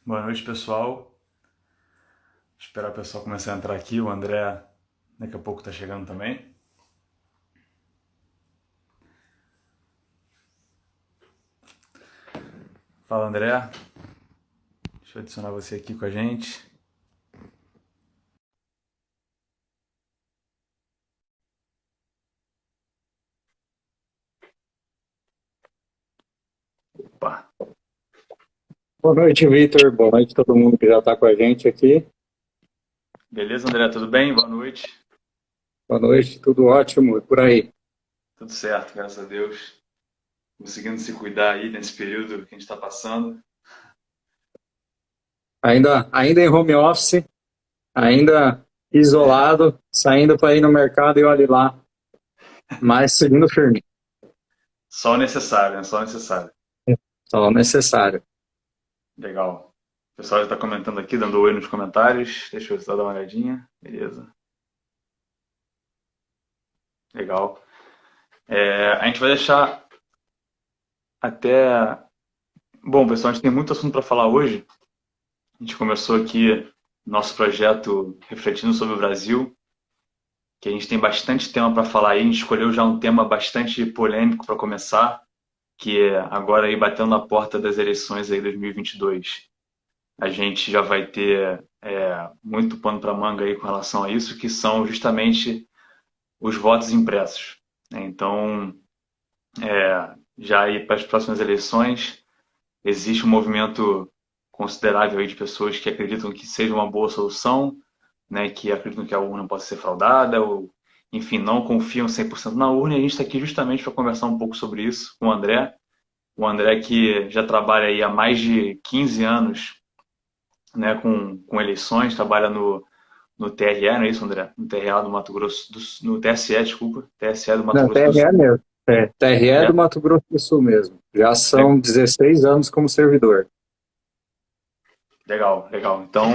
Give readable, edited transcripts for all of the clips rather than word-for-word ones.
Boa noite, pessoal. Esperar o pessoal começar a entrar aqui. O André daqui a pouco está chegando também. Fala, André. Deixa eu adicionar você aqui com a gente. Opa. Boa noite, Vitor. Boa noite a todo mundo que já está com a gente aqui. Beleza, André? Tudo bem? Boa noite. Boa noite, tudo ótimo. E por aí? Tudo certo, graças a Deus. Conseguindo se cuidar aí nesse período que a gente está passando. Ainda em home office, ainda É, isolado, saindo para ir no mercado e olhe lá, mas seguindo firme. só o necessário, né? Só o necessário. Só o necessário. Legal. O pessoal já está comentando aqui, dando oi nos comentários. Deixa eu só dar uma olhadinha. Beleza. Legal. A gente vai deixar até. Bom, pessoal, a gente tem muito assunto para falar hoje. A gente começou aqui nosso projeto refletindo sobre o Brasil, que a gente tem bastante tema para falar aí. A gente escolheu já um tema bastante polêmico para começar, que é agora aí batendo na porta das eleições aí 2022. A gente já vai ter muito pano para manga aí com relação a isso, que são justamente os votos impressos, né? Então, já aí para as próximas eleições, existe um movimento considerável aí de pessoas que acreditam que seja uma boa solução, né, que acreditam que a urna pode ser fraudada, ou, enfim, não confiam 100% na urna, e a gente está aqui justamente para conversar um pouco sobre isso com o André. O André que já trabalha aí há mais de 15 anos, né, com eleições, trabalha no TRE, não é isso, André? No TRE do Mato Grosso, no TSE, desculpa, TSE do Mato Não, Grosso do TRE Sul. mesmo. TRE É, do Mato Grosso do Sul mesmo. Já le- são 16 anos como servidor. legal, legal. Então,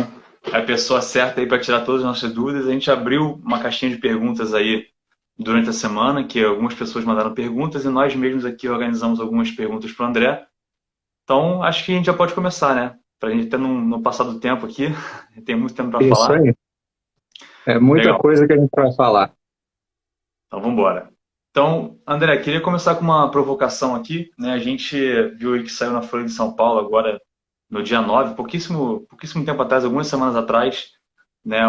é a pessoa certa aí para tirar todas as nossas dúvidas. A gente abriu uma caixinha de perguntas aí durante a semana, que algumas pessoas mandaram perguntas e nós mesmos aqui organizamos algumas perguntas para o André. Então, acho que a gente já pode começar, né? Para a gente ter no passar do tempo aqui, tem muito tempo para Isso falar. aí. É muita Legal, coisa que a gente vai falar. então vamos embora. Então, André, queria começar com uma provocação aqui, né? A gente viu aí que saiu na Folha de São Paulo agora no dia 9, pouquíssimo tempo atrás, algumas semanas atrás, né?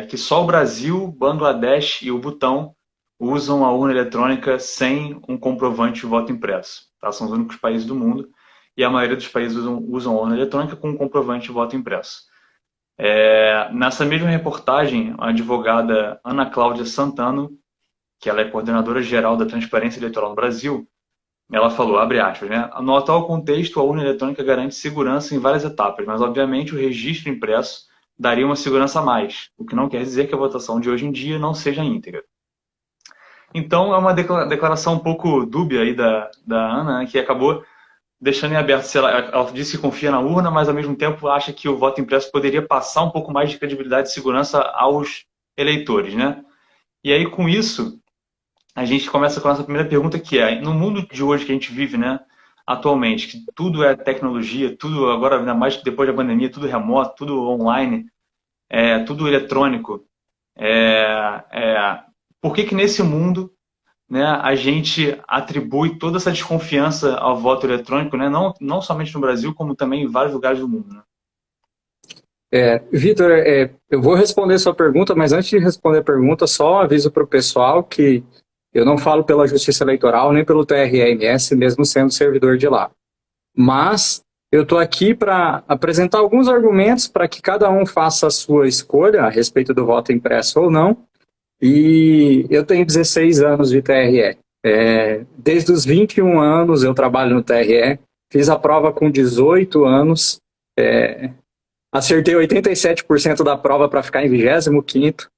Que só o Brasil, Bangladesh e o Butão usam a urna eletrônica sem um comprovante de voto impresso. Tá? São os únicos países do mundo e a maioria dos países usam a urna eletrônica com um comprovante de voto impresso. Nessa mesma reportagem, a advogada Ana Cláudia Santano, que ela é coordenadora geral da Transparência Eleitoral no Brasil, ela falou, abre aspas, né? No atual contexto, a urna eletrônica garante segurança em várias etapas, mas obviamente o registro impresso daria uma segurança a mais, o que não quer dizer que a votação de hoje em dia não seja íntegra. Então é uma declaração um pouco dúbia aí da Ana, né, que acabou deixando em aberto se ela disse que confia na urna, mas ao mesmo tempo acha que o voto impresso poderia passar um pouco mais de credibilidade e segurança aos eleitores, né? E aí com isso a gente começa com a nossa primeira pergunta, que é, no mundo de hoje que a gente vive, né, atualmente, que tudo é tecnologia, tudo agora, ainda mais depois da pandemia, tudo remoto, tudo online, tudo eletrônico, por que que nesse mundo, né, a gente atribui toda essa desconfiança ao voto eletrônico, né, não somente no Brasil, como também em vários lugares do mundo, né? Vitor, eu vou responder sua pergunta, mas antes de responder a pergunta, só um aviso para o pessoal que eu não falo pela Justiça Eleitoral nem pelo TRE-MS, mesmo sendo servidor de lá. Mas eu estou aqui para apresentar alguns argumentos para que cada um faça a sua escolha a respeito do voto impresso ou não. E eu tenho 16 anos de TRE. Desde os 21 anos eu trabalho no TRE, fiz a prova com 18 anos, acertei 87% da prova para ficar em 25º.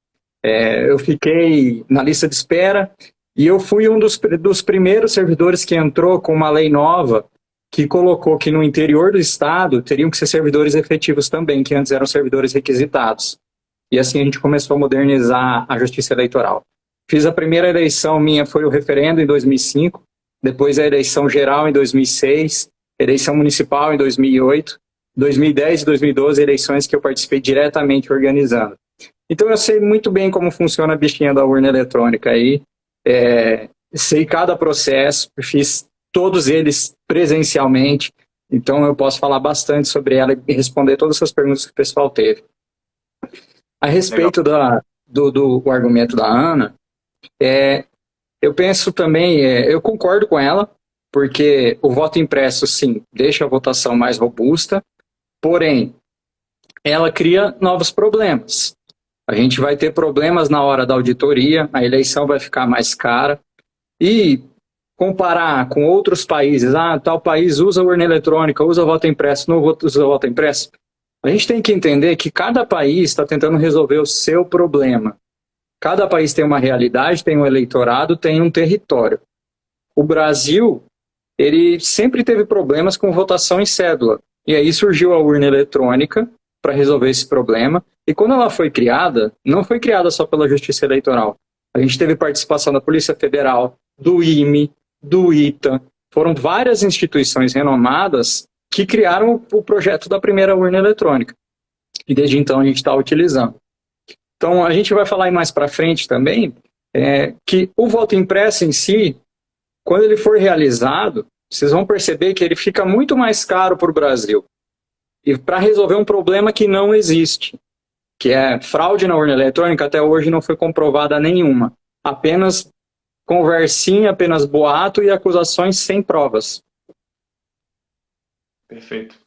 Eu fiquei na lista de espera e eu fui um dos primeiros servidores que entrou com uma lei nova que colocou que no interior do estado teriam que ser servidores efetivos também, que antes eram servidores requisitados. E assim a gente começou a modernizar a justiça eleitoral. Fiz a primeira eleição minha, foi o referendo em 2005, depois a eleição geral em 2006, eleição municipal em 2008, 2010 e 2012, eleições que eu participei diretamente organizando. Então eu sei muito bem como funciona a bichinha da urna eletrônica aí, sei cada processo, fiz todos eles presencialmente, então eu posso falar bastante sobre ela e responder todas as perguntas que o pessoal teve. A respeito do argumento da Ana, eu penso também, eu concordo com ela, porque o voto impresso, sim, deixa a votação mais robusta, porém, ela cria novos problemas. A gente vai ter problemas na hora da auditoria, a eleição vai ficar mais cara, e comparar com outros países, tal país usa urna eletrônica, usa voto impresso, não usa voto impresso, a gente tem que entender que cada país está tentando resolver o seu problema. Cada país tem uma realidade, tem um eleitorado, tem um território. O Brasil, ele sempre teve problemas com votação em cédula. E aí surgiu a urna eletrônica para resolver esse problema. E quando ela foi criada, não foi criada só pela Justiça Eleitoral. A gente teve participação da Polícia Federal, do IME, do ITA. Foram várias instituições renomadas que criaram o projeto da primeira urna eletrônica. E desde então a gente está utilizando. Então a gente vai falar mais para frente também que o voto impresso em si, quando ele for realizado, vocês vão perceber que ele fica muito mais caro para o Brasil. E para resolver um problema que não existe, que é fraude na urna eletrônica, até hoje não foi comprovada nenhuma. Apenas conversinha, apenas boato e acusações sem provas. Perfeito.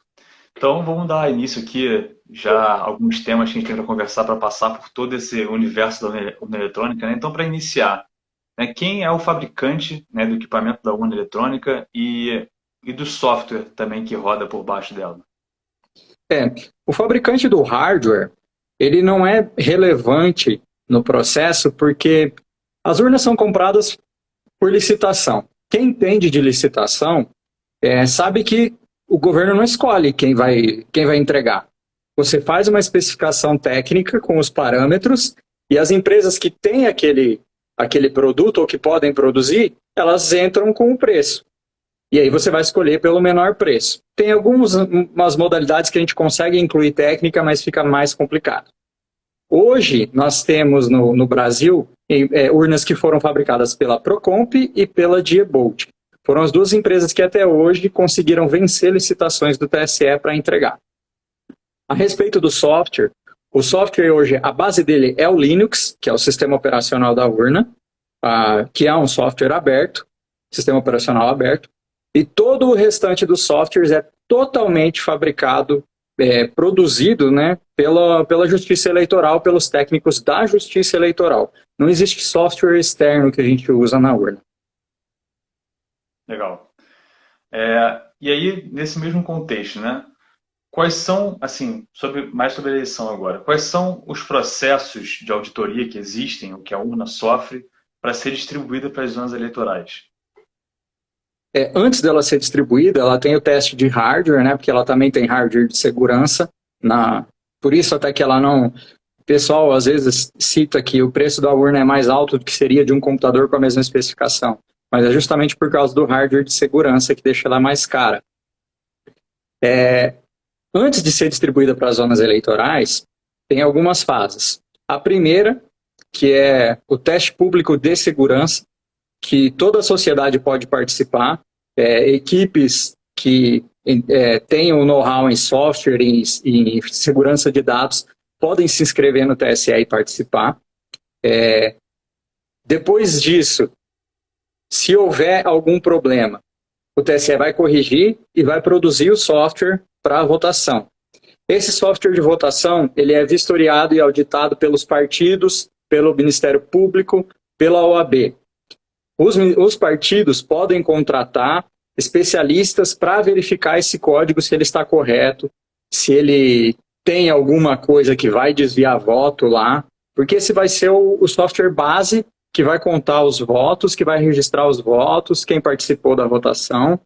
Então vamos dar início aqui já alguns temas que a gente tem para conversar para passar por todo esse universo da urna eletrônica, né? Então, para iniciar, né, quem é o fabricante, né, do equipamento da urna eletrônica e do software também que roda por baixo dela? O fabricante do hardware, ele não é relevante no processo porque as urnas são compradas por licitação. Quem entende de licitação sabe que o governo não escolhe quem vai entregar. Você faz uma especificação técnica com os parâmetros e as empresas que têm aquele produto ou que podem produzir, elas entram com o preço. E aí você vai escolher pelo menor preço. Tem algumas modalidades que a gente consegue incluir técnica, mas fica mais complicado. Hoje, nós temos no Brasil urnas que foram fabricadas pela Procomp e pela Diebold. Foram as duas empresas que até hoje conseguiram vencer licitações do TSE para entregar. A respeito do software, o software hoje, a base dele é o Linux, que é o sistema operacional da urna, que é um software aberto, sistema operacional aberto, e todo o restante dos softwares é totalmente fabricado, produzido, né, pela Justiça Eleitoral, pelos técnicos da Justiça Eleitoral. Não existe software externo que a gente usa na urna. Legal. E aí, nesse mesmo contexto, né? Quais são, assim, mais sobre a eleição agora, quais são os processos de auditoria que existem, ou que a urna sofre, para ser distribuída para as zonas eleitorais? Antes dela ser distribuída, ela tem o teste de hardware, né? Porque ela também tem hardware de segurança. Por isso até que ela não... O pessoal às vezes cita que o preço da urna é mais alto do que seria de um computador com a mesma especificação. Mas é justamente por causa do hardware de segurança que deixa ela mais cara. Antes de ser distribuída para as zonas eleitorais, tem algumas fases. A primeira, que é o teste público de segurança, que toda a sociedade pode participar, equipes que tenham know-how em software e em segurança de dados podem se inscrever no TSE e participar. Depois disso, se houver algum problema, o TSE vai corrigir e vai produzir o software para a votação. Esse software de votação ele é vistoriado e auditado pelos partidos, pelo Ministério Público, pela OAB. Os partidos podem contratar especialistas para verificar esse código, se ele está correto, se ele tem alguma coisa que vai desviar voto lá, porque esse vai ser o software base que vai contar os votos, que vai registrar os votos, quem participou da votação.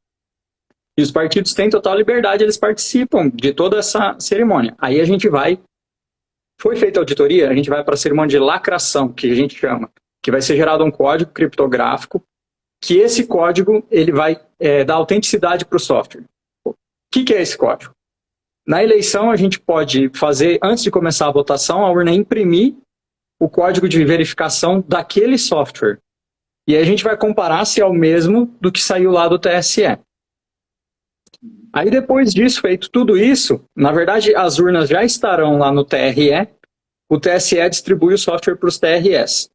E os partidos têm total liberdade, eles participam de toda essa cerimônia. Aí a gente vai... Foi feita a auditoria, a gente vai para a cerimônia de lacração, que a gente chama, que vai ser gerado um código criptográfico, que esse código ele vai dar autenticidade para o software. O que é esse código? Na eleição, a gente pode fazer, antes de começar a votação, a urna imprimir o código de verificação daquele software. E aí a gente vai comparar se é o mesmo do que saiu lá do TSE. Aí depois disso, feito tudo isso, na verdade as urnas já estarão lá no TRE, o TSE distribui o software para os TREs.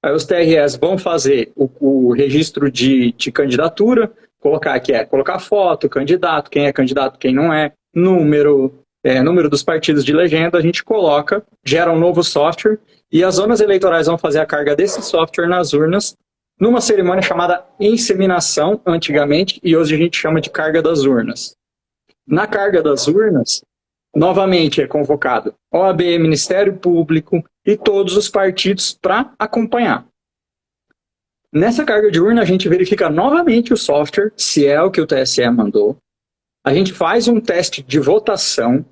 Aí os TREs vão fazer o registro de candidatura, colocar foto, candidato, quem é candidato, quem não é, número dos partidos de legenda, a gente coloca, gera um novo software, e as zonas eleitorais vão fazer a carga desse software nas urnas, numa cerimônia chamada inseminação, antigamente, e hoje a gente chama de carga das urnas. Na carga das urnas, novamente é convocado OAB, Ministério Público e todos os partidos para acompanhar. Nessa carga de urna, a gente verifica novamente o software, se é o que o TSE mandou. A gente faz um teste de votação,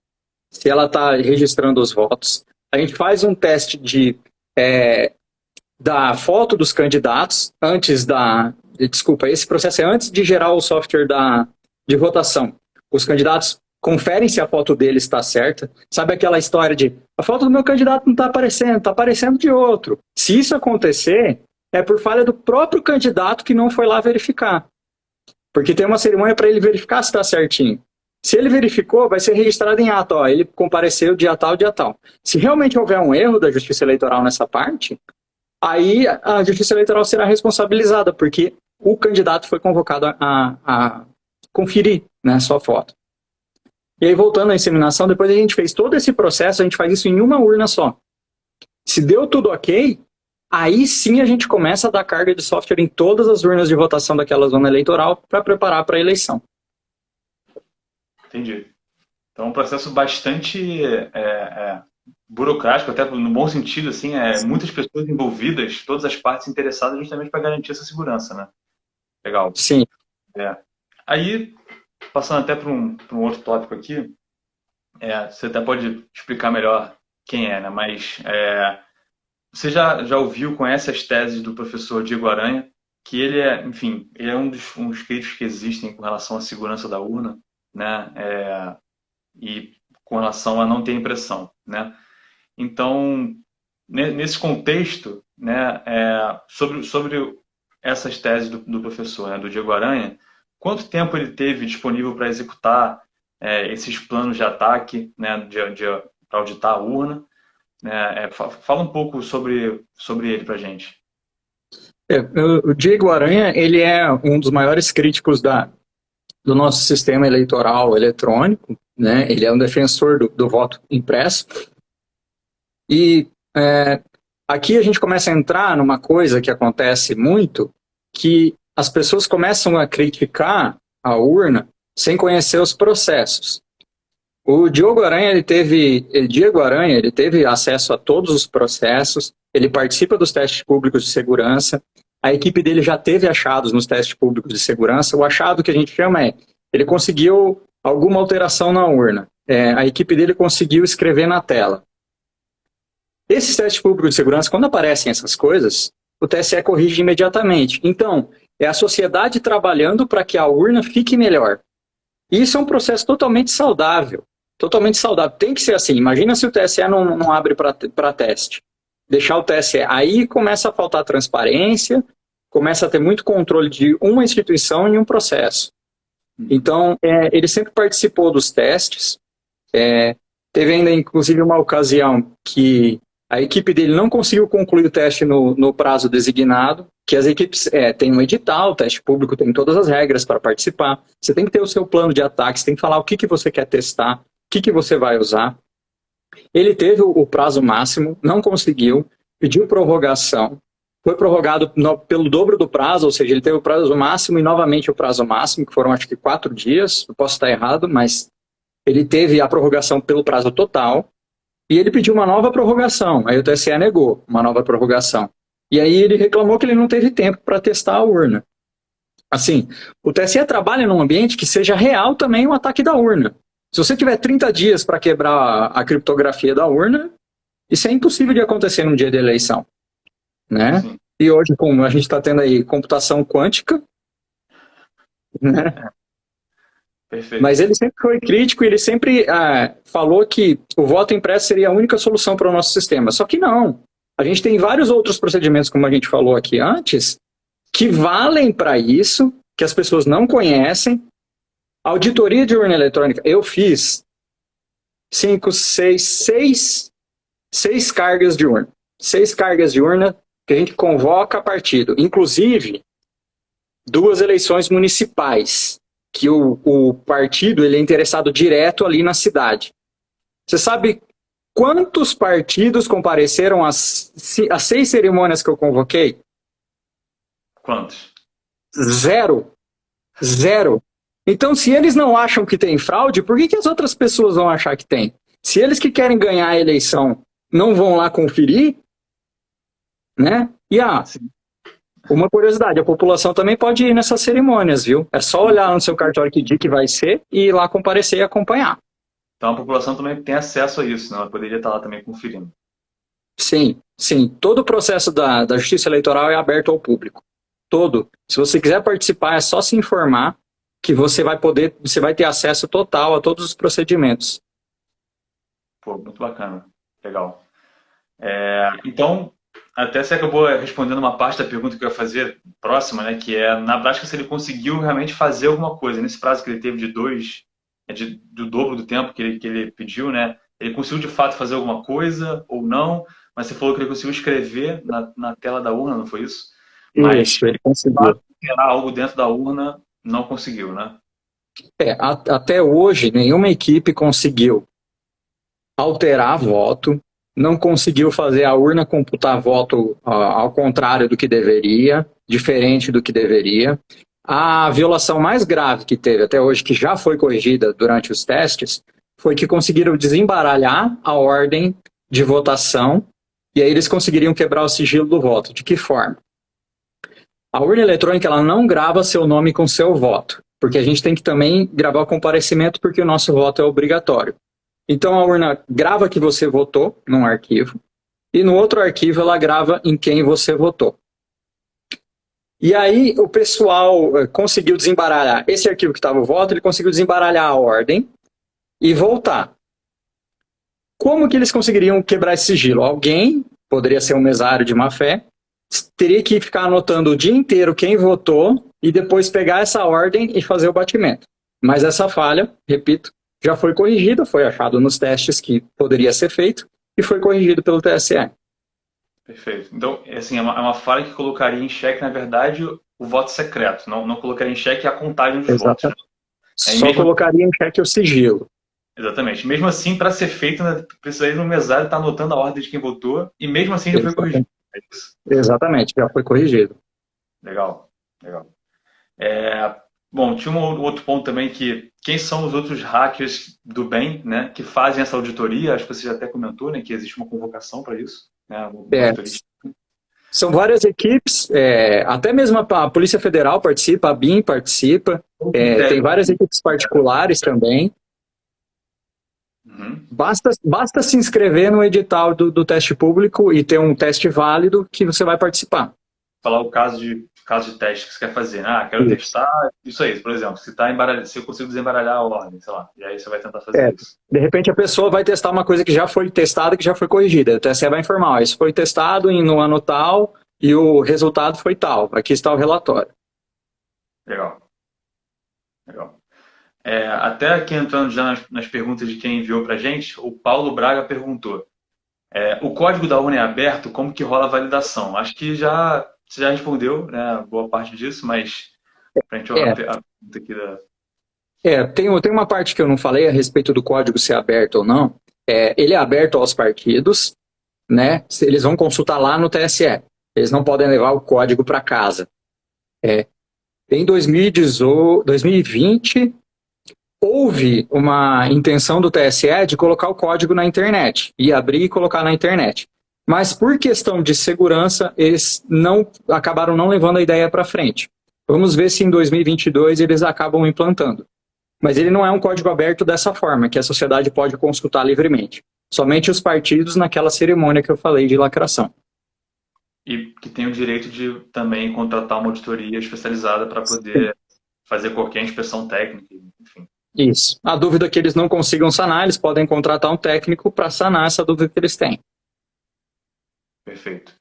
se ela está registrando os votos. A gente faz um teste da foto dos candidatos, esse processo é antes de gerar o software de votação. Os candidatos conferem se a foto deles está certa. Sabe aquela história de a foto do meu candidato não está aparecendo de outro. Se isso acontecer, é por falha do próprio candidato que não foi lá verificar. Porque tem uma cerimônia para ele verificar se está certinho. Se ele verificou, vai ser registrado em ato. Ó, ele compareceu dia tal, dia tal. Se realmente houver um erro da Justiça Eleitoral nessa parte, aí a Justiça Eleitoral será responsabilizada, porque o candidato foi convocado a conferir, né, sua foto. E aí, voltando à inseminação, depois a gente fez todo esse processo, a gente faz isso em uma urna só. Se deu tudo ok, aí sim a gente começa a dar carga de software em todas as urnas de votação daquela zona eleitoral para preparar para a eleição. Entendi. Então, é um processo bastante burocrático, até no bom sentido, assim, muitas pessoas envolvidas, todas as partes interessadas justamente para garantir essa segurança, né? Legal. Sim. Aí, passando até para um outro tópico aqui, você até pode explicar melhor quem é, né? Mas você já ouviu, conhece as teses do professor Diego Aranha, que ele é um dos críticos que existem com relação à segurança da urna, né? E com relação a não ter impressão, né? Então, nesse contexto, né, sobre essas teses do professor, né, do Diego Aranha, quanto tempo ele teve disponível para executar esses planos de ataque, né, para auditar a urna? Né? Fala um pouco sobre ele para a gente. O Diego Aranha, ele é um dos maiores críticos do nosso sistema eleitoral eletrônico, né? Ele é um defensor do voto impresso. E aqui a gente começa a entrar numa coisa que acontece muito, que as pessoas começam a criticar a urna sem conhecer os processos. O Diego Aranha, ele teve acesso a todos os processos, ele participa dos testes públicos de segurança, a equipe dele já teve achados nos testes públicos de segurança. O achado que a gente chama ele conseguiu alguma alteração na urna. A equipe dele conseguiu escrever na tela. Esses testes públicos de segurança, quando aparecem essas coisas, o TSE corrige imediatamente. Então, é a sociedade trabalhando para que a urna fique melhor. E isso é um processo totalmente saudável. Totalmente saudável. Tem que ser assim. Imagina se o TSE não abre para teste. Deixar o TSE. Aí começa a faltar transparência, começa a ter muito controle de uma instituição em um processo. Então, ele sempre participou dos testes. Teve ainda, inclusive, uma ocasião que a equipe dele não conseguiu concluir o teste no prazo designado, que as equipes têm um edital, o teste público tem todas as regras para participar. Você tem que ter o seu plano de ataque, você tem que falar o que você quer testar, o que você vai usar. Ele teve o prazo máximo, não conseguiu, pediu prorrogação, foi prorrogado pelo dobro do prazo, ou seja, ele teve o prazo máximo e novamente o prazo máximo, que foram acho que 4 dias, eu posso estar errado, mas ele teve a prorrogação pelo prazo total, e ele pediu uma nova prorrogação, aí o TSE negou uma nova prorrogação. E aí ele reclamou que ele não teve tempo para testar a urna. Assim, o TSE trabalha num ambiente que seja real também o ataque da urna. Se você tiver 30 dias para quebrar a criptografia da urna, isso é impossível de acontecer num dia de eleição. Né? E hoje, como a gente está tendo aí computação quântica, né? Perfeito. Mas ele sempre foi crítico e ele sempre falou que o voto impresso seria a única solução para o nosso sistema. Só que não. A gente tem vários outros procedimentos, como a gente falou aqui antes, que valem para isso, que as pessoas não conhecem. Auditoria de urna eletrônica, eu fiz 6 cargas de urna. 6 cargas de urna que a gente convoca a partido. Inclusive, 2 eleições municipais, que o partido ele é interessado direto ali na cidade. Você sabe quantos partidos compareceram às 6 cerimônias que eu convoquei? Quantos? 0. 0. Então, se eles não acham que tem fraude, por que as outras pessoas vão achar que tem? Se eles que querem ganhar a eleição não vão lá conferir, né? E uma curiosidade, a população também pode ir nessas cerimônias, viu? É só olhar no seu cartório que dia que vai ser e ir lá comparecer e acompanhar. Então a população também tem acesso a isso, né? Ela poderia estar lá também conferindo. Sim, sim. Todo o processo da Justiça Eleitoral é aberto ao público. Todo. Se você quiser participar, é só se informar que você vai ter acesso total a todos os procedimentos. Pô, muito bacana. Legal. Então, até você acabou respondendo uma parte da pergunta que eu ia fazer próxima, né? Que é, na prática, se ele conseguiu realmente fazer alguma coisa. Nesse prazo que ele teve do dobro do tempo que ele pediu, né? Ele conseguiu, de fato, fazer alguma coisa ou não, mas você falou que ele conseguiu escrever na tela da urna, não foi isso? Mas, Isso, ele conseguiu. alterar algo dentro da urna, não conseguiu, né? Até hoje, nenhuma equipe conseguiu alterar voto, não conseguiu fazer a urna computar voto ao contrário do que deveria, diferente do que deveria. A violação mais grave que teve até hoje, que já foi corrigida durante os testes, foi que conseguiram desembaralhar a ordem de votação e aí eles conseguiriam quebrar o sigilo do voto. De que forma? A urna eletrônica ela não grava seu nome com seu voto, porque a gente tem que também gravar o comparecimento porque o nosso voto é obrigatório. Então a urna grava que você votou num arquivo e no outro arquivo ela grava em quem você votou. E aí o pessoal conseguiu desembaralhar esse arquivo que estava o voto, ele conseguiu desembaralhar a ordem e voltar. Como que eles conseguiriam quebrar esse sigilo? Alguém, poderia ser um mesário de má fé, teria que ficar anotando o dia inteiro quem votou e depois pegar essa ordem e fazer o batimento. Mas essa falha, repito, já foi corrigida, foi achado nos testes que poderia ser feito e foi corrigido pelo TSE. Perfeito. Então, assim, é uma falha que colocaria em xeque, na verdade, o voto secreto. Não colocaria em xeque a contagem dos votos. Né? Só colocaria em xeque o sigilo. Exatamente. Mesmo assim, para ser feito, né, precisaria no mesário estar anotando a ordem de quem votou e mesmo assim já foi corrigido. É isso. Exatamente, já foi corrigido. Legal, legal. Bom, tinha um outro ponto também que quem são os outros hackers do bem, né, que fazem essa auditoria? Acho que você já até comentou, né, que existe uma convocação para isso, né, são várias equipes, até mesmo a Polícia Federal participa, a BIM participa, tem várias equipes particulares também. Uhum. Basta se inscrever no edital do teste público e ter um teste válido que você vai participar. Falar o caso de teste que você quer fazer. Quero testar isso aí, por exemplo. Se eu consigo desembaralhar a ordem, sei lá. E aí você vai tentar fazer isso. De repente a pessoa vai testar uma coisa que já foi testada, que já foi corrigida. O TSE vai informar, isso foi testado no ano tal e o resultado foi tal. Aqui está o relatório. Legal. Legal. Até aqui entrando já nas perguntas de quem enviou pra gente, o Paulo Braga perguntou. O código da urna é aberto, como que rola a validação? Acho que você já respondeu, né, boa parte disso, mas para a gente olhar a pergunta aqui da... Tem uma parte que eu não falei a respeito do código ser aberto ou não. Ele é aberto aos partidos, né? Eles vão consultar lá no TSE. Eles não podem levar o código para casa. Em 2020, houve uma intenção do TSE de colocar o código na internet, e abrir e colocar na internet. Mas por questão de segurança, eles acabaram não levando a ideia para frente. Vamos ver se em 2022 eles acabam implantando. Mas ele não é um código aberto dessa forma, que a sociedade pode consultar livremente. Somente os partidos naquela cerimônia que eu falei de lacração. E que tem o direito de também contratar uma auditoria especializada para poder fazer qualquer inspeção técnica, enfim. Isso. A dúvida que eles não consigam sanar, eles podem contratar um técnico para sanar essa dúvida que eles têm. Perfeito.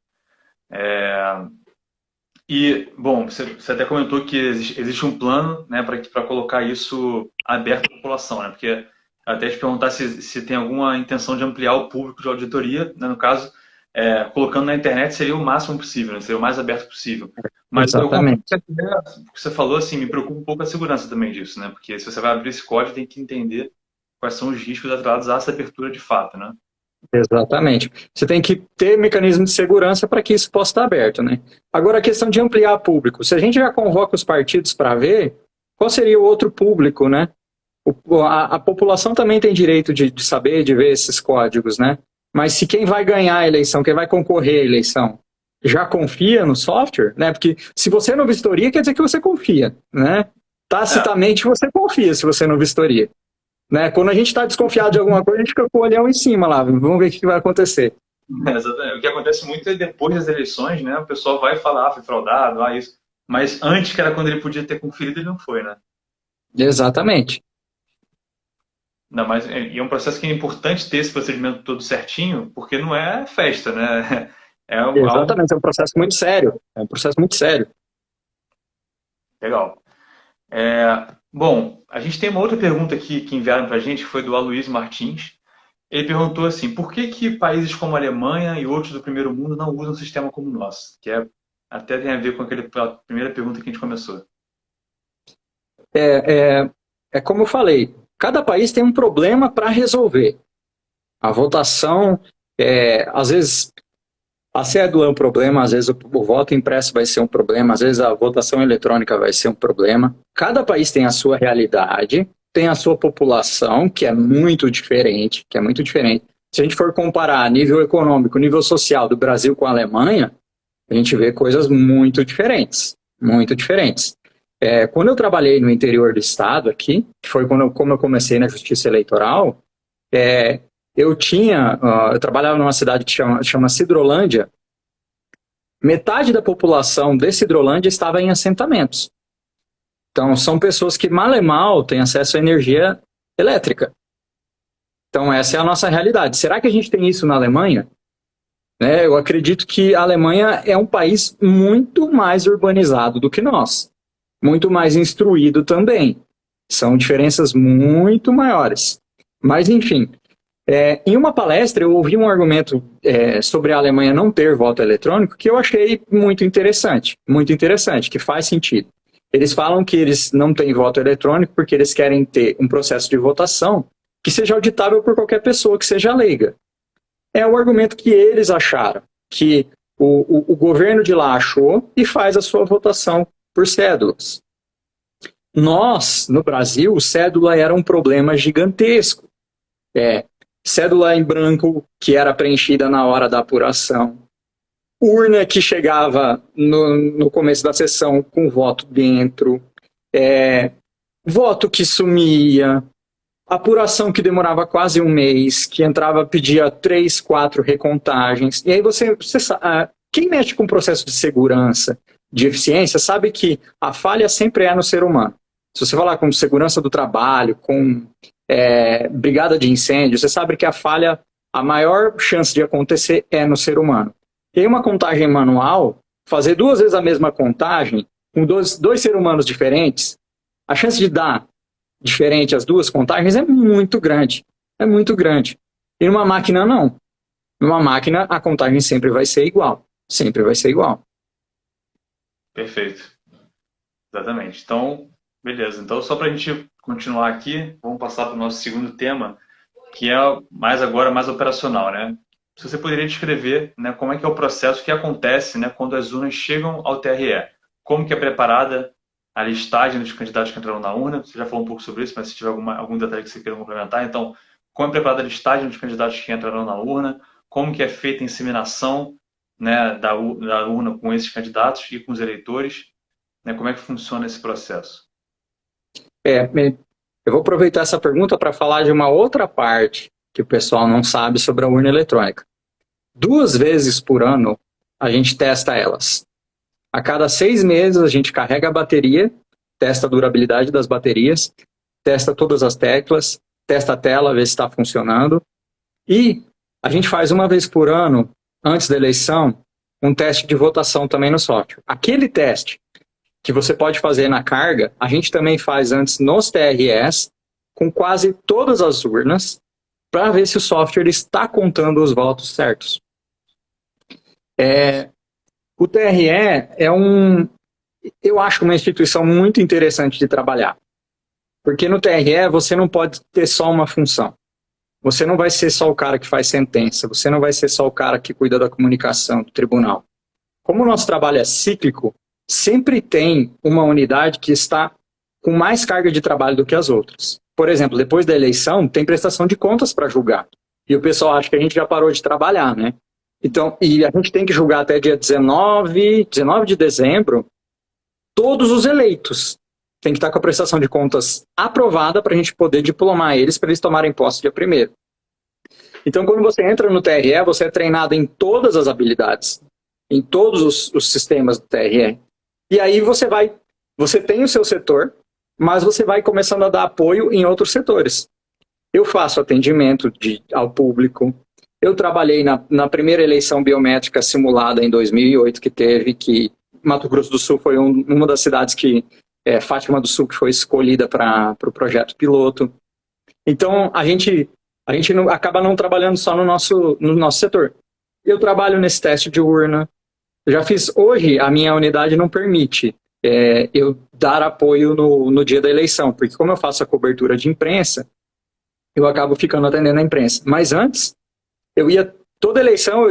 E, bom, você até comentou que existe um plano, né, para colocar isso aberto à população, né? Porque até te perguntar se tem alguma intenção de ampliar o público de auditoria, né? No caso, colocando na internet seria o máximo possível, né? Seria o mais aberto possível. Mas eu concordo Exatamente. com o que você falou, assim, me preocupa um pouco a segurança também disso, né? Porque se você vai abrir esse código, tem que entender quais são os riscos atrelados a essa abertura de fato, né? Exatamente. Você tem que ter mecanismo de segurança para que isso possa estar aberto, né? Agora, a questão de ampliar público. Se a gente já convoca os partidos para ver, qual seria o outro público, né? A população também tem direito de saber, de ver esses códigos, né? Mas se quem vai ganhar a eleição, quem vai concorrer à eleição, já confia no software, né? Porque se você não vistoria, quer dizer que você confia, né? Tacitamente você confia se você não vistoria. Né? Quando a gente está desconfiado de alguma coisa, a gente fica com o olhão em cima lá, vamos ver o que vai acontecer. Exatamente. O que acontece muito é depois das eleições, né? O pessoal vai falar, foi fraudado, isso. Mas antes, que era quando ele podia ter conferido, ele não foi, né? Exatamente. Ainda mais, e é um processo que é importante ter esse procedimento todo certinho, porque não é festa, né? É algo Exatamente, é um processo muito sério. É um processo muito sério. legal. Bom, a gente tem uma outra pergunta aqui que enviaram para a gente, que foi do Aloysio Martins. Ele perguntou assim, por que países como a Alemanha e outros do primeiro mundo não usam um sistema como o nosso? Até tem a ver com a primeira pergunta que a gente começou. É como eu falei, cada país tem um problema para resolver. A votação, às vezes a cédula é um problema, às vezes o voto impresso vai ser um problema, às vezes a votação eletrônica vai ser um problema. Cada país tem a sua realidade, tem a sua população, que é muito diferente, Se a gente for comparar nível econômico, nível social do Brasil com a Alemanha, a gente vê coisas muito diferentes, muito diferentes. Quando eu trabalhei no interior do estado aqui, que foi como eu comecei na justiça eleitoral, eu trabalhava numa cidade que chama Sidrolândia. Metade da população de Sidrolândia estava em assentamentos. Então, são pessoas que mal e mal têm acesso à energia elétrica. Então, essa é a nossa realidade. Será que a gente tem isso na Alemanha? Eu acredito que a Alemanha é um país muito mais urbanizado do que nós. Muito mais instruído também. São diferenças muito maiores. Mas, enfim, em uma palestra eu ouvi um argumento sobre a Alemanha não ter voto eletrônico que eu achei muito interessante, que faz sentido. Eles falam que eles não têm voto eletrônico porque eles querem ter um processo de votação que seja auditável por qualquer pessoa que seja leiga. É o argumento que eles acharam, que o governo de lá achou e faz a sua votação por cédulas. Nós, no Brasil, cédula era um problema gigantesco. Cédula em branco que era preenchida na hora da apuração, urna que chegava no começo da sessão com voto dentro, voto que sumia, apuração que demorava quase um mês, que entrava, pedia 3, 4 recontagens. E aí você sabe, quem mexe com processo de segurança, de eficiência, sabe que a falha sempre é no ser humano. Se você falar com segurança do trabalho, com brigada de incêndio, você sabe que a falha, a maior chance de acontecer é no ser humano. E aí uma contagem manual, fazer 2 vezes a mesma contagem, com dois seres humanos diferentes, a chance de dar diferente as 2 contagens é muito grande. É muito grande. E numa máquina, não. Numa máquina, a contagem sempre vai ser igual. Sempre vai ser igual. Perfeito. Exatamente. Então, beleza. Então, só para a gente continuar aqui, vamos passar para o nosso segundo tema, que é agora mais operacional, né? Se você poderia descrever, né, como é que é o processo que acontece, né, quando as urnas chegam ao TRE. Como que é preparada a listagem dos candidatos que entraram na urna. Você já falou um pouco sobre isso, mas se tiver algum detalhe que você queira complementar, então, como é preparada a listagem dos candidatos que entraram na urna, como que é feita a inseminação, né, da urna com esses candidatos e com os eleitores, né, como é que funciona esse processo? Eu vou aproveitar essa pergunta para falar de uma outra parte que o pessoal não sabe sobre a urna eletrônica. 2 vezes por ano, a gente testa elas. A cada 6 meses, a gente carrega a bateria, testa a durabilidade das baterias, testa todas as teclas, testa a tela, vê se está funcionando. E a gente faz uma vez por ano, antes da eleição, um teste de votação também no software. Aquele teste que você pode fazer na carga, a gente também faz antes nos TRS, com quase todas as urnas, para ver se o software está contando os votos certos. O TRE eu acho uma instituição muito interessante de trabalhar. Porque no TRE você não pode ter só uma função. Você não vai ser só o cara que faz sentença, você não vai ser só o cara que cuida da comunicação do tribunal. Como o nosso trabalho é cíclico, sempre tem uma unidade que está com mais carga de trabalho do que as outras. Por exemplo, depois da eleição, tem prestação de contas para julgar. E o pessoal acha que a gente já parou de trabalhar, né? Então, e a gente tem que julgar até dia 19 de dezembro, todos os eleitos. Tem que estar com a prestação de contas aprovada para a gente poder diplomar eles, para eles tomarem posse dia 1º. Então, quando você entra no TRE, você é treinado em todas as habilidades, em todos os sistemas do TRE. E aí você tem o seu setor, mas você vai começando a dar apoio em outros setores. Eu faço atendimento ao público. Eu trabalhei na primeira eleição biométrica simulada em 2008 que teve, que Mato Grosso do Sul foi uma das cidades que Fátima do Sul, que foi escolhida para o projeto piloto. Então, a gente acaba não trabalhando só no nosso setor. Eu trabalho nesse teste de urna. Hoje, a minha unidade não permite eu dar apoio no dia da eleição, porque como eu faço a cobertura de imprensa, eu acabo ficando atendendo a imprensa. Mas antes, toda eleição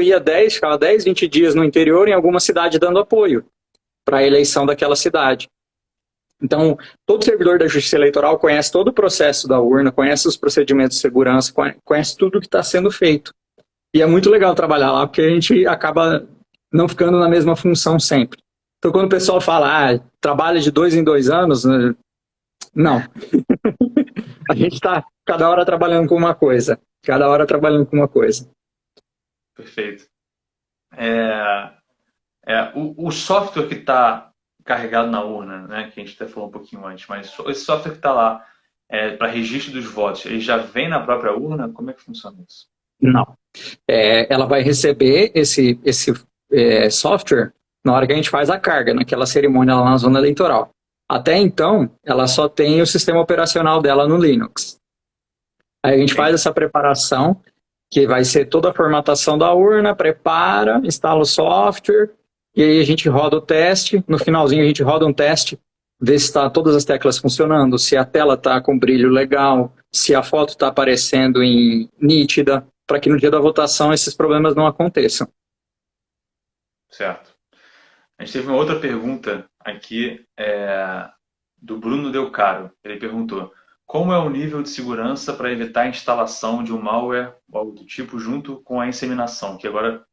ficava 10, 20 dias no interior, em alguma cidade, dando apoio para a eleição daquela cidade. Então, todo servidor da Justiça Eleitoral conhece todo o processo da urna, conhece os procedimentos de segurança, conhece tudo o que está sendo feito. E é muito legal trabalhar lá, porque a gente acaba não ficando na mesma função sempre. Então, quando o pessoal fala, trabalha de 2 em 2 anos, não. A gente está cada hora trabalhando com uma coisa. Cada hora trabalhando com uma coisa. Perfeito. O software que está carregado na urna, né, que a gente até falou um pouquinho antes, mas esse software que está lá para registro dos votos, ele já vem na própria urna? Como é que funciona isso? Não. Ela vai receber esse software na hora que a gente faz a carga, naquela cerimônia lá na zona eleitoral. Até então, ela só tem o sistema operacional dela no Linux. Aí a gente faz essa preparação, que vai ser toda a formatação da urna, prepara, instala o software, e aí a gente roda o teste. No finalzinho a gente roda um teste, vê se está todas as teclas funcionando, se a tela está com brilho legal, se a foto está aparecendo em nítida, para que no dia da votação esses problemas não aconteçam. Certo. A gente teve uma outra pergunta aqui do Bruno Del Caro. Ele perguntou: como é o nível de segurança para evitar a instalação de um malware ou algo do tipo junto com a inseminação, que agora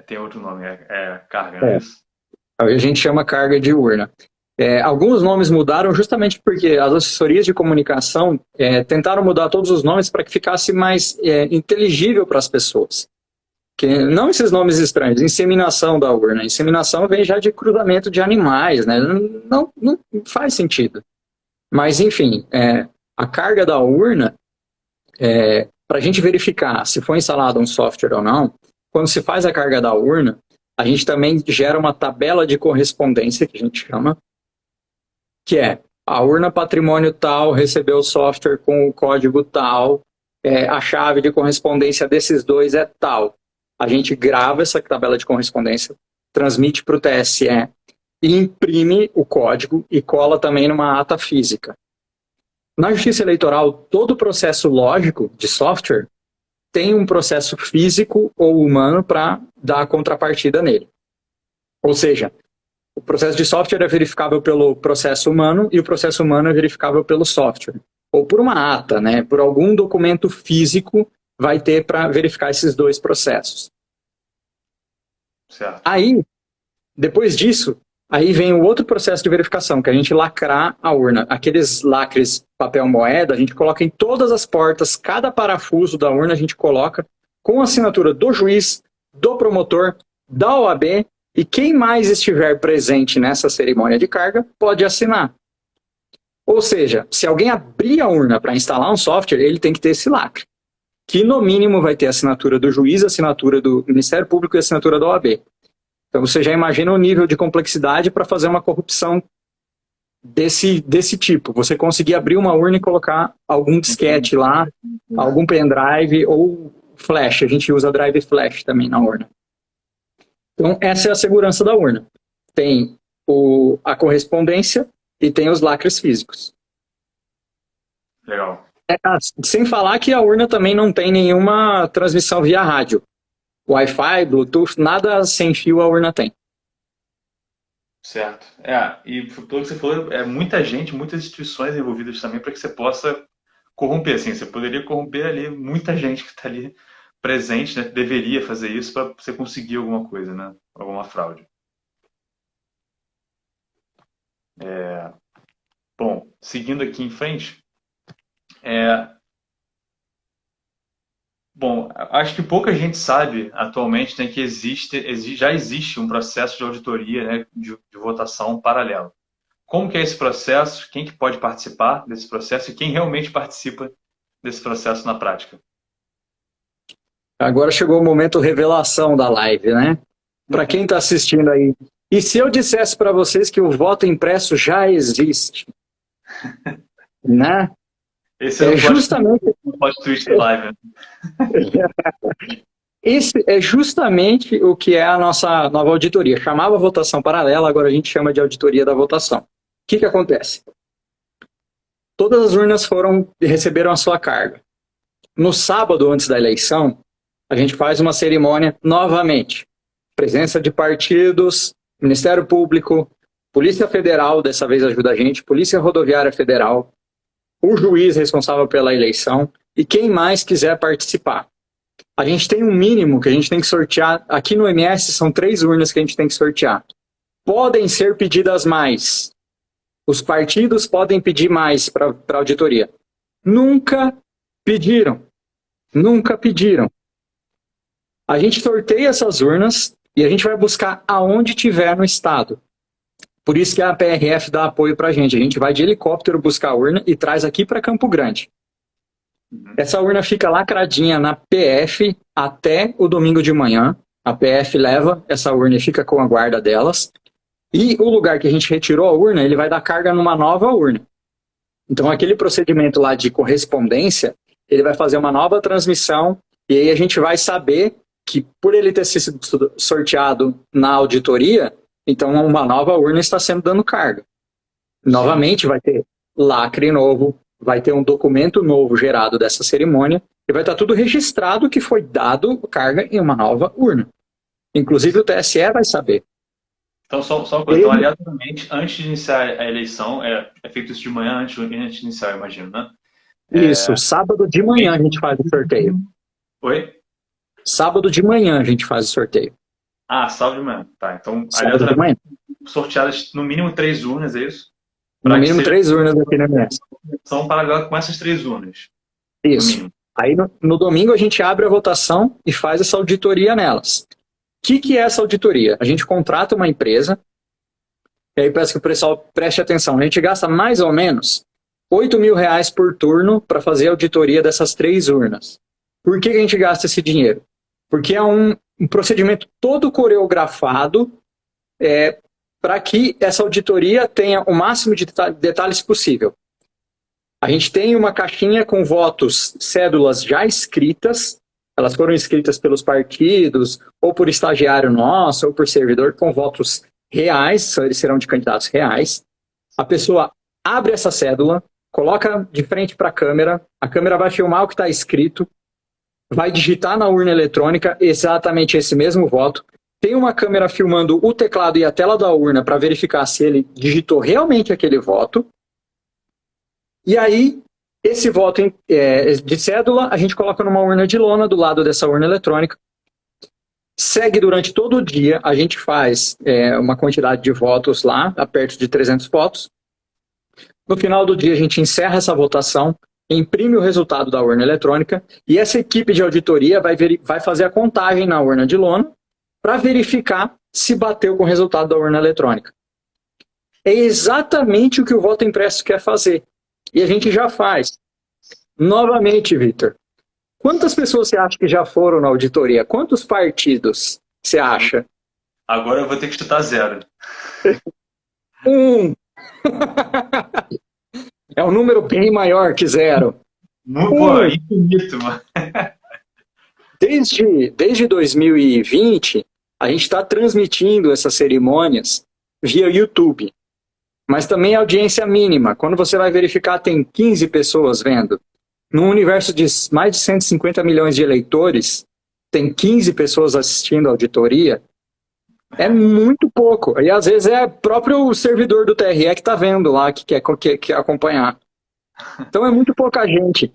tem outro nome, carga, não é isso? A gente chama carga de urna. Alguns nomes mudaram justamente porque as assessorias de comunicação tentaram mudar todos os nomes para que ficasse mais inteligível para as pessoas. Não esses nomes estranhos, inseminação da urna. Inseminação vem já de cruzamento de animais, né? Não faz sentido. Mas, enfim, a carga da urna, para a gente verificar se foi instalado um software ou não, quando se faz a carga da urna, a gente também gera uma tabela de correspondência, que a gente chama, que a urna patrimônio tal recebeu o software com o código tal, a chave de correspondência desses dois é tal. A gente grava essa tabela de correspondência, transmite para o TSE e imprime o código e cola também numa ata física. Na Justiça Eleitoral, todo o processo lógico de software tem um processo físico ou humano para dar a contrapartida nele. Ou seja, o processo de software é verificável pelo processo humano e o processo humano é verificável pelo software. Ou por uma ata, né? Por algum documento físico vai ter para verificar esses dois processos. Certo. Aí, depois disso, aí vem o outro processo de verificação, que é a gente lacrar a urna. Aqueles lacres papel moeda, a gente coloca em todas as portas, cada parafuso da urna a gente coloca com a assinatura do juiz, do promotor, da OAB, e quem mais estiver presente nessa cerimônia de carga pode assinar. Ou seja, se alguém abrir a urna para instalar um software, ele tem que ter esse lacre, que no mínimo vai ter a assinatura do juiz, a assinatura do Ministério Público e a assinatura da OAB. Então você já imagina o nível de complexidade para fazer uma corrupção desse tipo. Você conseguir abrir uma urna e colocar algum disquete lá, algum pendrive ou flash. A gente usa drive flash também na urna. Então essa é a segurança da urna. Tem a correspondência e tem os lacres físicos. Legal. Sem falar que a urna também não tem nenhuma transmissão via rádio. Wi-Fi, Bluetooth, nada sem fio a urna tem. Certo. E pelo que você falou, muita gente, muitas instituições envolvidas também para que você possa corromper. Assim, você poderia corromper ali muita gente que está ali presente, né? Deveria fazer isso para você conseguir alguma coisa, né? Alguma fraude. Bom, seguindo aqui em frente, bom, acho que pouca gente sabe atualmente, né, que já existe um processo de auditoria, né, de votação paralelo. Como que é esse processo? Quem que pode participar desse processo e quem realmente participa desse processo na prática? Agora chegou o momento revelação da live, né? Para quem está assistindo aí. E se eu dissesse para vocês que o voto impresso já existe? Né? Esse é justamente o plot twist da live. Né? Esse é justamente o que é a nossa nova auditoria. Chamava votação paralela, agora a gente chama de auditoria da votação. O que acontece? Todas as urnas receberam a sua carga. No sábado, antes da eleição, a gente faz uma cerimônia novamente. Presença de partidos, Ministério Público, Polícia Federal, dessa vez ajuda a gente, Polícia Rodoviária Federal, o juiz responsável pela eleição e quem mais quiser participar. A gente tem um mínimo que a gente tem que sortear. Aqui no MS são 3 urnas que a gente tem que sortear. Podem ser pedidas mais. Os partidos podem pedir mais para a auditoria. Nunca pediram. Nunca pediram. A gente sorteia essas urnas e a gente vai buscar aonde tiver no estado. Por isso que a PRF dá apoio para a gente. A gente vai de helicóptero buscar a urna e traz aqui para Campo Grande. Essa urna fica lacradinha na PF até o domingo de manhã. A PF leva essa urna e fica com a guarda delas. E o lugar que a gente retirou a urna, ele vai dar carga numa nova urna. Então aquele procedimento lá de correspondência, ele vai fazer uma nova transmissão e aí a gente vai saber que por ele ter sido sorteado na auditoria, então uma nova urna está sendo dando carga. Novamente vai ter lacre novo, vai ter um documento novo gerado dessa cerimônia e vai estar tudo registrado que foi dado carga em uma nova urna. Inclusive o TSE vai saber. Então, só uma coisa. Então, aleatoriamente, antes de iniciar a eleição, é feito isso de manhã, antes de iniciar, eu imagino, né? Isso, sábado de manhã a gente faz o sorteio. Oi? Sábado de manhã a gente faz o sorteio. Sábado de manhã. Tá, então, sábado de manhã. Sorteadas no mínimo 3 urnas, é isso? No mínimo 3 urnas aqui no MS. São paralelas com essas 3 urnas. Isso. Aí no domingo a gente abre a votação e faz essa auditoria nelas. O que é essa auditoria? A gente contrata uma empresa, e aí peço que o pessoal preste atenção, a gente gasta mais ou menos R$8.000 por turno para fazer a auditoria dessas 3 urnas. Por que a gente gasta esse dinheiro? Porque é um procedimento todo coreografado para que essa auditoria tenha o máximo de detalhes possível. A gente tem uma caixinha com votos, cédulas já escritas, elas foram escritas pelos partidos, ou por estagiário nosso, ou por servidor, com votos reais, eles serão de candidatos reais. A pessoa abre essa cédula, coloca de frente para a câmera vai filmar o que está escrito, vai digitar na urna eletrônica exatamente esse mesmo voto. Tem uma câmera filmando o teclado e a tela da urna para verificar se ele digitou realmente aquele voto. E aí, esse voto de cédula, a gente coloca numa urna de lona do lado dessa urna eletrônica. Segue durante todo o dia, a gente faz uma quantidade de votos lá, perto de 300 votos. No final do dia, a gente encerra essa votação, imprime o resultado da urna eletrônica e essa equipe de auditoria vai fazer a contagem na urna de lona para verificar se bateu com o resultado da urna eletrônica. É exatamente o que o voto impresso quer fazer. E a gente já faz. Novamente, Vitor, quantas pessoas você acha que já foram na auditoria? Quantos partidos você acha? Agora eu vou ter que chutar zero. Um. É um número bem maior que zero. Pô, Um. infinito, mano. Desde 2020, a gente está transmitindo essas cerimônias via YouTube. Mas também a audiência mínima. Quando você vai verificar, tem 15 pessoas vendo. Num universo de mais de 150 milhões de eleitores, tem 15 pessoas assistindo a auditoria. É muito pouco. E às vezes é próprio servidor do TRE que está vendo lá, que quer acompanhar. Então é muito pouca gente.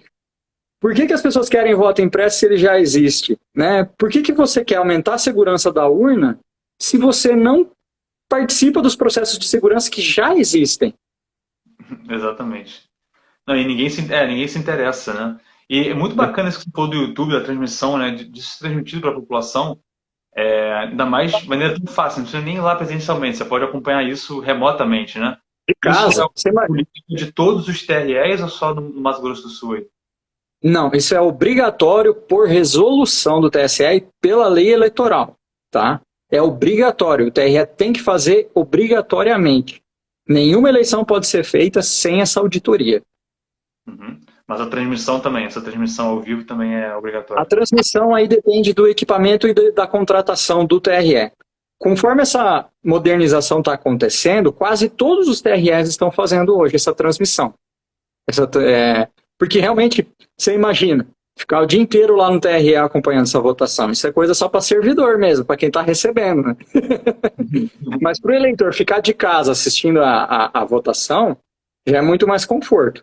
Por que as pessoas querem voto impresso se ele já existe? Né? Por que você quer aumentar a segurança da urna se você não participa dos processos de segurança que já existem? Exatamente. Não, e ninguém se interessa, né? E é muito bacana isso que você falou do YouTube, da transmissão, né? De ser transmitido para a população. Ainda mais de maneira tão fácil, não precisa nem ir lá presencialmente, você pode acompanhar isso remotamente, né? De Isso é casa. uma política de todos os TREs ou só no Mato Grosso do Sul? Aí? Não, isso é obrigatório por resolução do TSE e pela lei eleitoral, tá? É obrigatório, o TRE tem que fazer obrigatoriamente. Nenhuma eleição pode ser feita sem essa auditoria. Uhum. Mas a transmissão também, essa transmissão ao vivo também é A obrigatória. transmissão aí depende do equipamento e da contratação do TRE. Conforme essa modernização está acontecendo, quase todos os TREs estão fazendo hoje essa transmissão. Porque realmente, você imagina, ficar o dia inteiro lá no TRE acompanhando essa votação. Isso é coisa só para servidor mesmo, para quem está recebendo. Né? Mas para o eleitor ficar de casa assistindo a votação, já é muito mais conforto.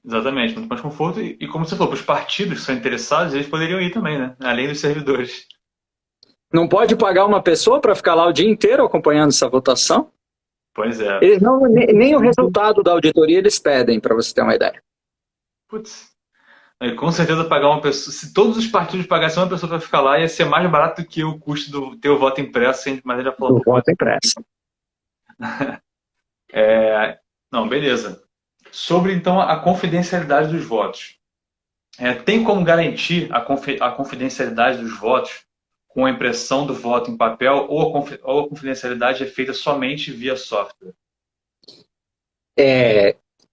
Exatamente, muito mais conforto. E como você falou, para os partidos que são interessados, eles poderiam ir também, né? Além dos servidores. Não pode pagar uma pessoa para ficar lá o dia inteiro acompanhando essa votação? Pois é. Eles não, nem o resultado da auditoria eles pedem, para você ter uma ideia. Putz. E com certeza pagar uma pessoa. Se todos os partidos pagassem uma pessoa para ficar lá, ia ser mais barato do que o custo do teu voto impresso, sem maneira Do voto impresso. Não, beleza. Sobre então a confidencialidade dos votos. Tem como garantir a confidencialidade dos votos com a impressão do voto em papel ou a confidencialidade é feita somente via software?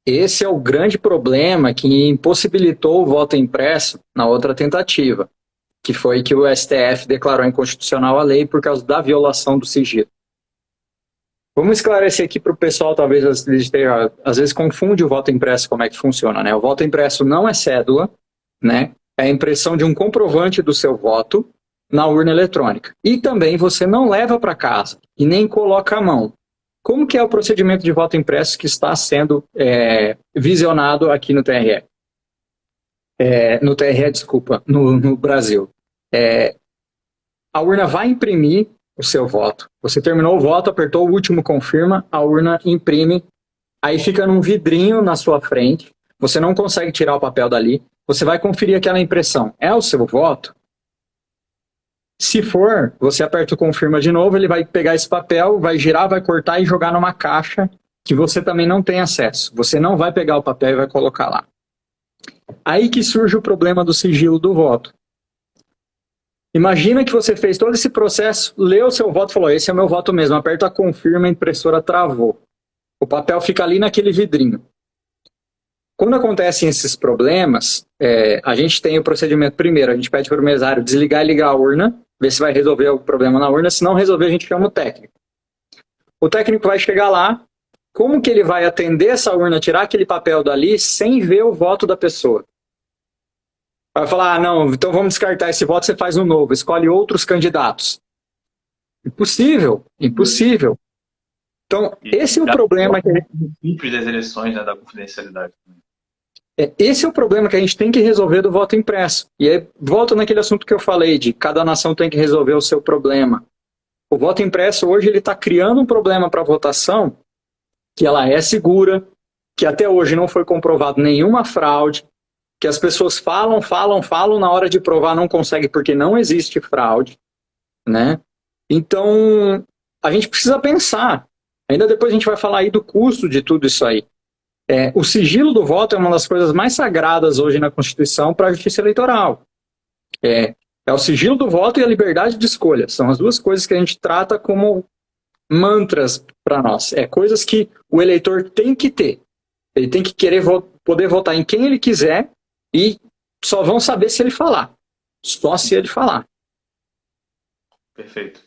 Esse é o grande problema que impossibilitou o voto impresso na outra tentativa, que foi que o STF declarou inconstitucional a lei por causa da violação do sigilo. Vamos esclarecer aqui para o pessoal, talvez às vezes confunde o voto impresso como é que funciona, né? O voto impresso não é cédula, né? É a impressão de um comprovante do seu voto na urna eletrônica. E também você não leva para casa e nem coloca a mão. Como que é o procedimento de voto impresso que está sendo visionado aqui no TRE? No Brasil. A urna vai imprimir o seu voto. Você terminou o voto, apertou o último confirma, a urna imprime, aí fica num vidrinho na sua frente, você não consegue tirar o papel dali, você vai conferir aquela impressão. É o seu voto? Se for, você aperta o confirma de novo, ele vai pegar esse papel, vai girar, vai cortar e jogar numa caixa que você também não tem acesso. Você não vai pegar o papel e vai colocar lá. Aí que surge o problema do sigilo do voto. Imagina que você fez todo esse processo, leu o seu voto e falou, esse é o meu voto mesmo, aperta confirma, a impressora travou. O papel fica ali naquele vidrinho. Quando acontecem esses problemas, a gente tem o procedimento primeiro, a gente pede para o mesário desligar e ligar a urna, ver se vai resolver o problema na urna, se não resolver a gente chama o técnico. O técnico vai chegar lá, como que ele vai atender essa urna, tirar aquele papel dali sem ver o voto da pessoa? Vai falar, não, então vamos descartar esse voto, você faz um novo, escolhe outros candidatos. Impossível, impossível. Então, esse é o problema que simples das eleições, né, da confidencialidade. Esse é o problema que a gente tem que resolver do voto impresso. E aí, volto naquele assunto que eu falei, de cada nação tem que resolver o seu problema. O voto impresso hoje ele está criando um problema para a votação que ela é segura, que até hoje não foi comprovado nenhuma fraude, que as pessoas falam, na hora de provar não consegue porque não existe fraude, né? Então, a gente precisa pensar, Ainda depois a gente vai falar aí do custo de tudo isso aí. O sigilo do voto é uma das coisas mais sagradas hoje na Constituição para a justiça eleitoral. É o sigilo do voto e a liberdade de escolha. São as duas coisas que a gente trata como mantras para nós. Coisas que o eleitor tem que ter. Ele tem que querer poder votar em quem ele quiser e só vão saber se ele falar. Só se ele falar. Perfeito.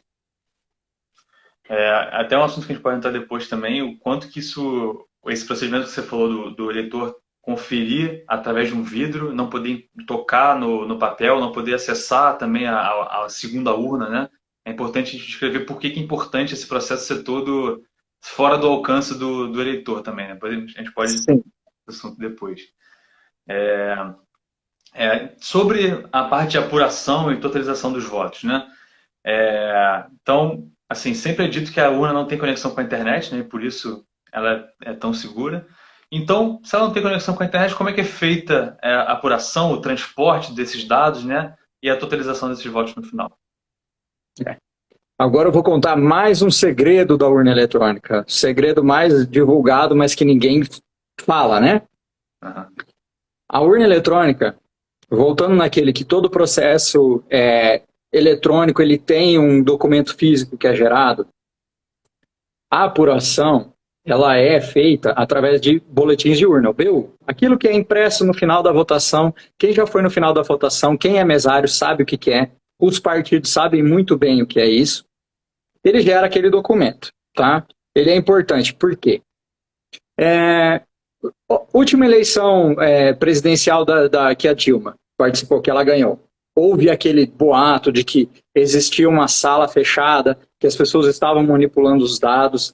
Até um assunto que a gente pode entrar depois também, o quanto que esse procedimento que você falou do eleitor conferir através de um vidro, não poder tocar no papel, não poder acessar também a segunda urna, né? É importante descrever por que é importante esse processo ser todo fora do alcance do eleitor também, né? A gente pode ir assunto depois. Sobre a parte de apuração e totalização dos votos, né? Então, assim, sempre é dito que a urna não tem conexão com a internet, né? E por isso ela é tão segura. Então, se ela não tem conexão com a internet, como é que é feita a apuração, o transporte desses dados, né? E a totalização desses votos no final? Agora eu vou contar mais um segredo da urna eletrônica. Segredo mais divulgado, mas que ninguém fala, né? Uhum. A urna eletrônica, voltando naquele que todo processo eletrônico ele tem um documento físico que é gerado, a apuração ela é feita através de boletins de urna, o BU. Aquilo que é impresso no final da votação, quem já foi no final da votação, quem é mesário sabe o que é, os partidos sabem muito bem o que é isso. Ele gera aquele documento, tá? Ele é importante, por quê? Última eleição presidencial que a Dilma participou, que ela ganhou. Houve aquele boato de que existia uma sala fechada, que as pessoas estavam manipulando os dados.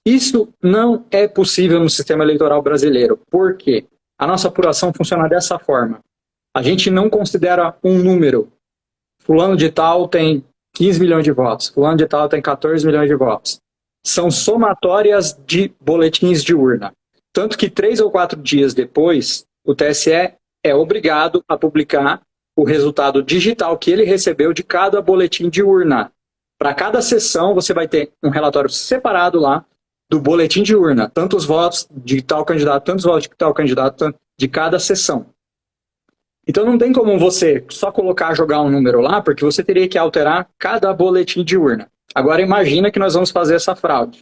Isso não é possível no sistema eleitoral brasileiro. Por quê? A nossa apuração funciona dessa forma. A gente não considera um número. Fulano de tal tem 15 milhões de votos. Fulano de tal tem 14 milhões de votos. São somatórias de boletins de urna. Tanto que 3 ou 4 dias depois, o TSE é obrigado a publicar o resultado digital que ele recebeu de cada boletim de urna. Para cada sessão, você vai ter um relatório separado lá do boletim de urna. Tantos votos de tal candidato, tantos votos de tal candidato, de cada sessão. Então não tem como você só jogar um número lá, porque você teria que alterar cada boletim de urna. Agora imagina que nós vamos fazer essa fraude.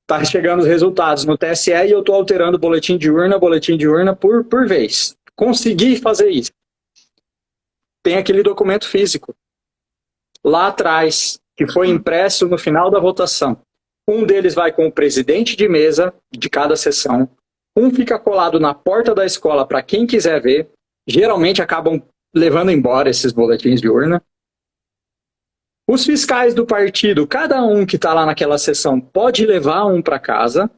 Está chegando os resultados no TSE e eu estou alterando boletim de urna por vez. Consegui fazer isso. Tem aquele documento físico lá atrás, que foi impresso no final da votação. Um deles vai com o presidente de mesa de cada sessão, um fica colado na porta da escola para quem quiser ver, geralmente acabam levando embora esses boletins de urna. Os fiscais do partido, cada um que está lá naquela sessão pode levar um para casa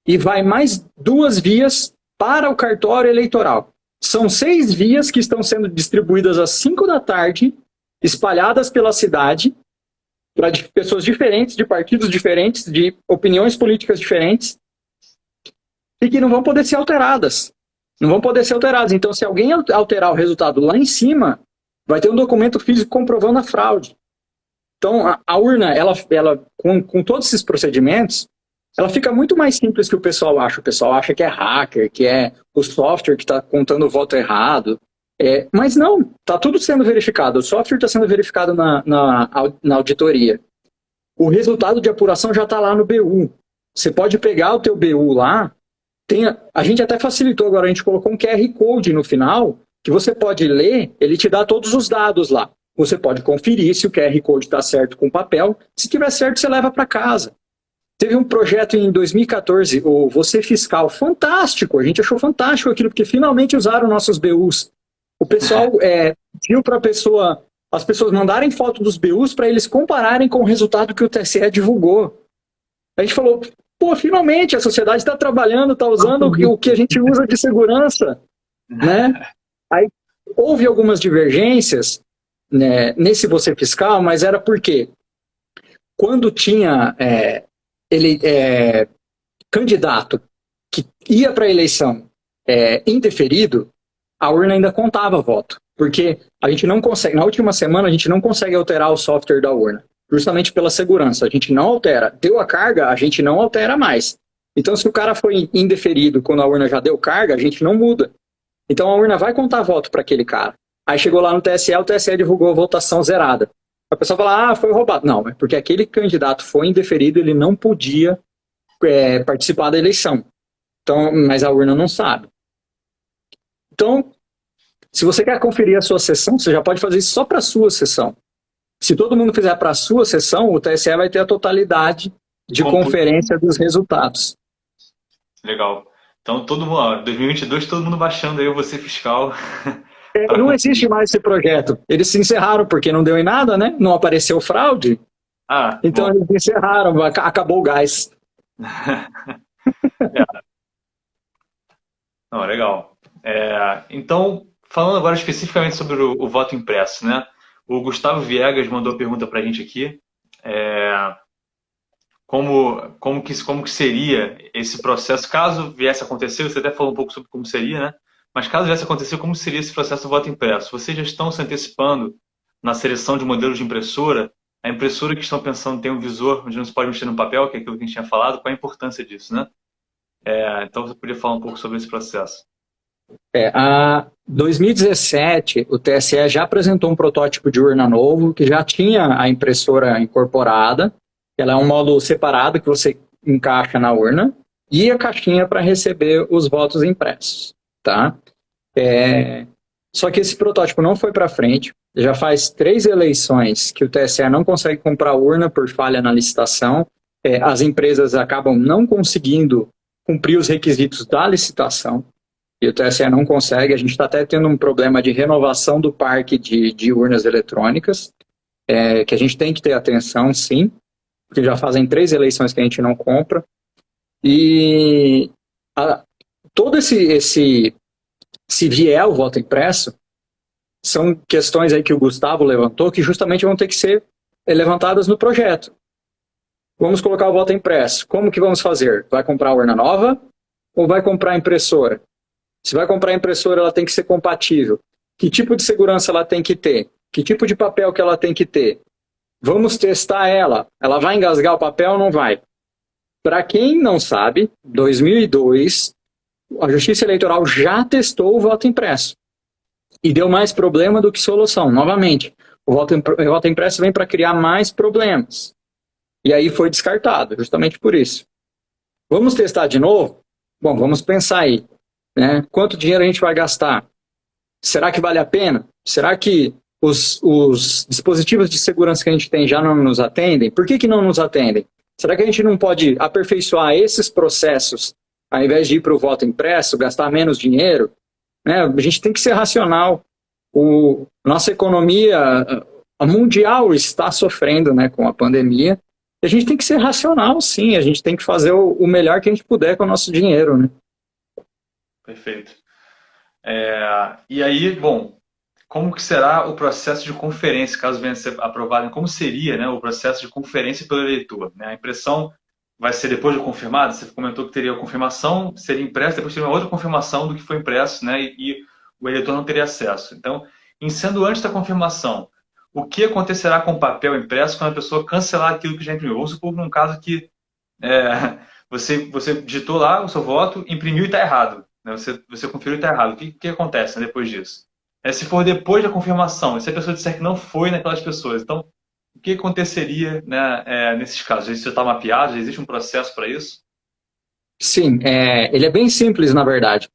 e vai mais 2 vias para o cartório eleitoral. São 6 vias que estão sendo distribuídas às 5 da tarde, espalhadas pela cidade, para pessoas diferentes, de partidos diferentes, de opiniões políticas diferentes, e que não vão poder ser alteradas. Não vão poder ser alteradas. Então, se alguém alterar o resultado lá em cima, vai ter um documento físico comprovando a fraude. Então, a urna, ela com todos esses procedimentos, ela fica muito mais simples que o pessoal acha. O pessoal acha que é hacker, que é o software que está contando o voto errado. Mas não, está tudo sendo verificado. O software está sendo verificado na auditoria. O resultado de apuração já está lá no BU. Você pode pegar o teu BU lá. A gente até facilitou agora, a gente colocou um QR Code no final, que você pode ler, ele te dá todos os dados lá. Você pode conferir se o QR Code está certo com o papel. Se tiver certo, você leva para casa. Teve um projeto em 2014, o Você Fiscal, fantástico. A gente achou fantástico aquilo, porque finalmente usaram nossos BUs. O pessoal pediu para as pessoas mandarem foto dos BUs para eles compararem com o resultado que o TSE divulgou. A gente falou, pô, finalmente a sociedade está trabalhando, está usando o que a gente usa de segurança. Né? Aí houve algumas divergências, né, nesse Você Fiscal, mas era porque quando tinha candidato que ia para a eleição indeferido, a urna ainda contava voto. Porque a gente não consegue, na última semana, a gente não consegue alterar o software da urna. justamente pela segurança. A gente não altera. Deu a carga, a gente não altera mais. Então, se o cara foi indeferido quando a urna já deu carga, a gente não muda. Então, a urna vai contar voto para aquele cara. Aí chegou lá no TSE, o TSE divulgou a votação zerada. A pessoa fala, foi roubado. Não, é porque aquele candidato foi indeferido, ele não podia participar da eleição. Então, mas a urna não sabe. Então, se você quer conferir a sua sessão, você já pode fazer isso só para a sua sessão. Se todo mundo fizer para a sua sessão, o TSE vai ter a totalidade de conferência dos resultados. Legal. Então, todo mundo, 2022, todo mundo baixando aí o Você Fiscal. Não existe mais esse projeto. Eles se encerraram porque não deu em nada, né? Não apareceu fraude. Então, eles encerraram, acabou o gás. Não, legal. Então, falando agora especificamente sobre o voto impresso, né? O Gustavo Viegas mandou a pergunta para a gente aqui. Como que seria esse processo, caso viesse a acontecer? Você até falou um pouco sobre como seria, né? Mas caso viesse a acontecer, como seria esse processo do voto impresso? Vocês já estão se antecipando na seleção de modelos de impressora? A impressora que estão pensando tem um visor onde não se pode mexer no papel, que é aquilo que a gente tinha falado. Qual a importância disso, né? Então, você poderia falar um pouco sobre esse processo. Em 2017, o TSE já apresentou um protótipo de urna novo, que já tinha a impressora incorporada. Ela é um módulo separado que você encaixa na urna e a caixinha para receber os votos impressos, tá? Só que esse protótipo não foi para frente. Já faz 3 eleições que o TSE não consegue comprar urna por falha na licitação. As empresas acabam não conseguindo cumprir os requisitos da licitação e o TSE não consegue. A gente está até tendo um problema de renovação do parque de urnas eletrônicas, que a gente tem que ter atenção, sim, porque já fazem 3 eleições que a gente não compra. E todo se vier o voto impresso, são questões aí que o Gustavo levantou que justamente vão ter que ser levantadas no projeto. Vamos colocar o voto impresso. Como que vamos fazer? Vai comprar urna nova ou vai comprar impressora? Se vai comprar impressora, ela tem que ser compatível. Que tipo de segurança ela tem que ter? Que tipo de papel que ela tem que ter? Vamos testar ela. Ela vai engasgar o papel ou não vai? Para quem não sabe, 2002, a Justiça Eleitoral já testou o voto impresso. E deu mais problema do que solução. Novamente, o voto impresso vem para criar mais problemas. E aí foi descartado, justamente por isso. Vamos testar de novo? Bom, vamos pensar aí, né? Quanto dinheiro a gente vai gastar? Será que vale a pena? Será que os dispositivos de segurança que a gente tem já não nos atendem? Por que não nos atendem? Será que a gente não pode aperfeiçoar esses processos, ao invés de ir para o voto impresso, gastar menos dinheiro? Né? A gente tem que ser racional. Nossa economia a mundial está sofrendo, né, com a pandemia. E a gente tem que ser racional, sim. A gente tem que fazer o melhor que a gente puder com o nosso dinheiro, né? Perfeito. E aí, bom, como que será o processo de conferência, caso venha a ser aprovado? Como seria, né, o processo de conferência pelo eleitor? Né? A impressão vai ser depois de confirmado? Você comentou que teria a confirmação, seria impresso, depois teria uma outra confirmação do que foi impresso, né, e o eleitor não teria acesso. Então, sendo antes da confirmação, o que acontecerá com o papel impresso quando a pessoa cancelar aquilo que já imprimiu? Vamos supor num caso que você digitou lá o seu voto, imprimiu e está errado. Né? Você conferiu e está errado. O que acontece, né, depois disso? Se for depois da confirmação, e se a pessoa disser que não foi naquelas pessoas, então o que aconteceria, né, nesses casos? Isso já está mapeado? Já existe um processo para isso? Sim, ele é bem simples, na verdade.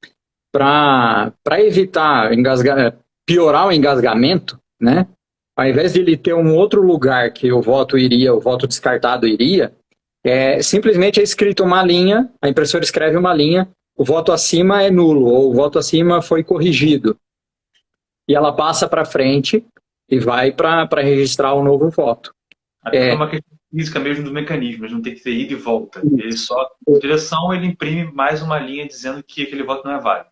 Para evitar piorar o engasgamento, né, ao invés de ele ter um outro lugar que o voto descartado iria, simplesmente é escrito uma linha, a impressora escreve uma linha, o voto acima é nulo, ou o voto acima foi corrigido. E ela passa para frente e vai para registrar o novo voto. É uma questão física mesmo do mecanismo, não tem que ter ida e volta. Ele só, por direção, ele imprime mais uma linha dizendo que aquele voto não é válido.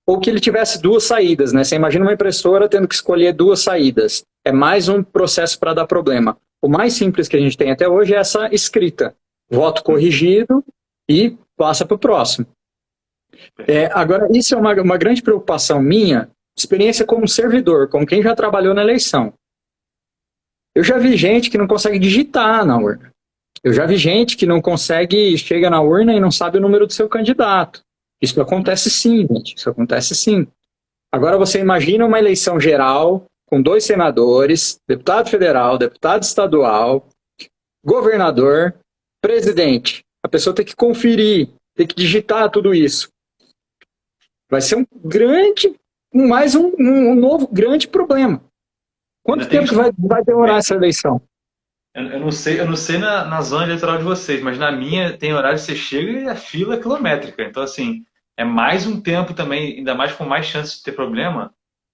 Ou que ele tivesse 2 saídas, né? Você imagina uma impressora tendo que escolher 2 saídas. É mais um processo para dar problema. O mais simples que a gente tem até hoje é essa escrita. Voto corrigido e passa para o próximo. Agora, isso é uma grande preocupação minha, experiência como servidor, como quem já trabalhou na eleição. Eu já vi gente que não consegue digitar na urna. Eu já vi gente que não consegue, chega na urna e não sabe o número do seu candidato. Isso acontece sim, gente. Isso acontece sim. Agora você imagina uma eleição geral com 2 senadores, deputado federal, deputado estadual, governador, presidente. A pessoa tem que conferir, tem que digitar tudo isso. Vai ser um grande, mais um novo grande problema. Quanto tempo que vai demorar essa eleição? Eu não sei na zona eleitoral de vocês, mas na minha tem horário que você chega e a fila é quilométrica. Então, assim, é mais um tempo também, ainda mais com mais chance de ter problema,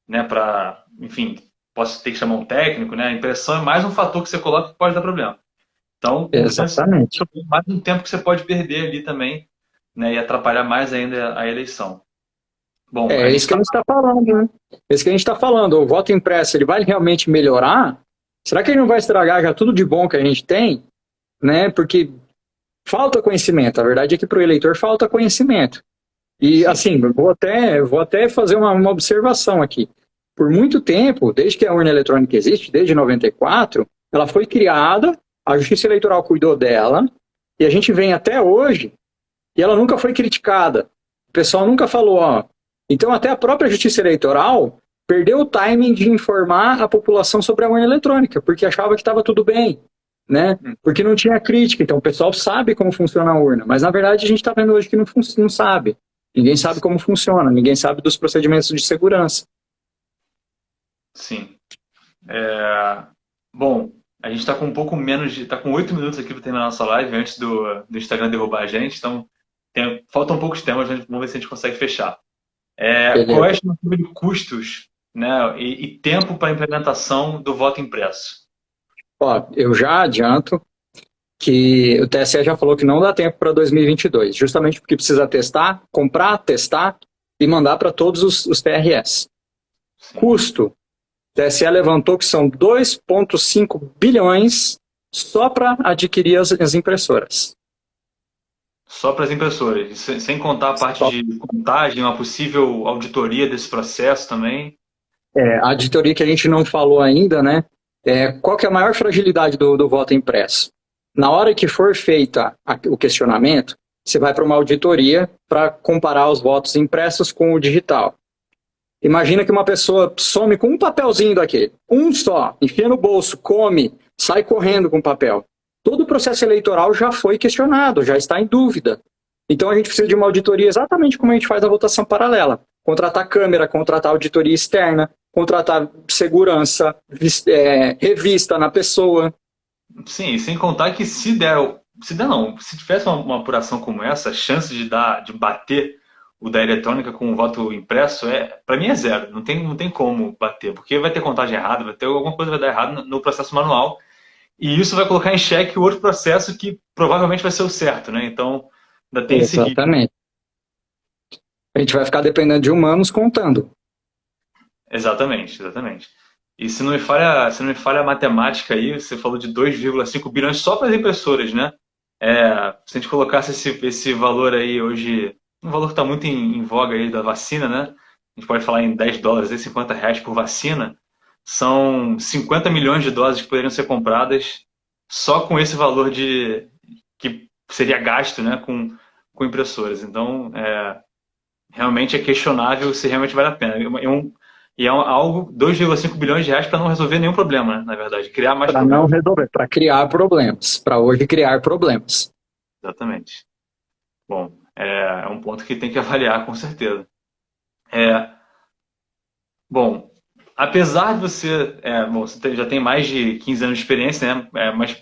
né? Para, enfim, posso ter que chamar um técnico, né? A impressão é mais um fator que você coloca que pode dar problema. Então, Exatamente. mais um tempo que você pode perder ali também, né? E atrapalhar mais ainda a eleição. Bom, a É gente isso que a gente está falando, né? É isso que a gente está falando. O voto impresso, ele vai realmente melhorar? Será que ele não vai estragar já tudo de bom que a gente tem? Né? Porque falta conhecimento. A verdade é que para o eleitor falta conhecimento. E, assim, vou até fazer uma observação aqui. Por muito tempo, desde que a urna eletrônica existe, desde 94, ela foi criada, a Justiça Eleitoral cuidou dela, e a gente vem até hoje, e ela nunca foi criticada. O pessoal nunca falou, ó. Então, até a própria Justiça Eleitoral perdeu o timing de informar a população sobre a urna eletrônica, porque achava que estava tudo bem, né? Porque não tinha crítica. Então, o pessoal sabe como funciona a urna, mas, na verdade, a gente está vendo hoje que não sabe. Ninguém sabe como funciona, ninguém sabe dos procedimentos de segurança. Sim. Bom, a gente está com um pouco menos de. Está com 8 minutos aqui para terminar a nossa live antes do Instagram derrubar a gente, então falta um pouco de tempo, vamos ver se a gente consegue fechar. Qual é a estimativa de custos, né, e tempo para a implementação do voto impresso? Ó, eu já adianto que o TSE já falou que não dá tempo para 2022, justamente porque precisa testar, comprar, testar e mandar para todos os TRS. Sim. Custo, o TSE levantou que são 2,5 bilhões só para adquirir as impressoras. Só para as impressoras, sem contar a parte de contagem, uma possível auditoria desse processo também? A auditoria que a gente não falou ainda, né? Qual que é a maior fragilidade do voto impresso? Na hora que for feita o questionamento, você vai para uma auditoria para comparar os votos impressos com o digital. Imagina que uma pessoa some com um papelzinho daquele, um só, enfia no bolso, come, sai correndo com o papel. Todo o processo eleitoral já foi questionado, já está em dúvida. Então a gente precisa de uma auditoria exatamente como a gente faz a votação paralela. Contratar câmera, contratar auditoria externa, contratar segurança, revista na pessoa. Sim, sem contar que se tivesse uma apuração como essa, a chance de bater o da eletrônica com o voto impresso, para mim é zero. Não tem como bater, porque vai ter contagem errada, vai ter alguma coisa que vai dar errado no processo manual, e isso vai colocar em xeque o outro processo que provavelmente vai ser o certo, né? Então, ainda tem esse risco. Exatamente. A gente vai ficar dependendo de humanos contando. Exatamente. E se não me falha a matemática aí, você falou de 2,5 bilhões só para as impressoras, né? Se a gente colocasse esse valor aí hoje, um valor que está muito em voga aí da vacina, né? A gente pode falar em $10 e R$50 por vacina. São 50 milhões de doses que poderiam ser compradas só com esse valor que seria gasto, né, com impressoras. Então, realmente é questionável se realmente vale a pena. Algo, 2,5 bilhões de reais para não resolver nenhum problema, né, na verdade. Criar mais problemas. Para não resolver, para criar problemas. Para hoje criar problemas. Exatamente. Bom, é um ponto que tem que avaliar, com certeza. Bom, apesar de você já tem mais de 15 anos de experiência, né? Mas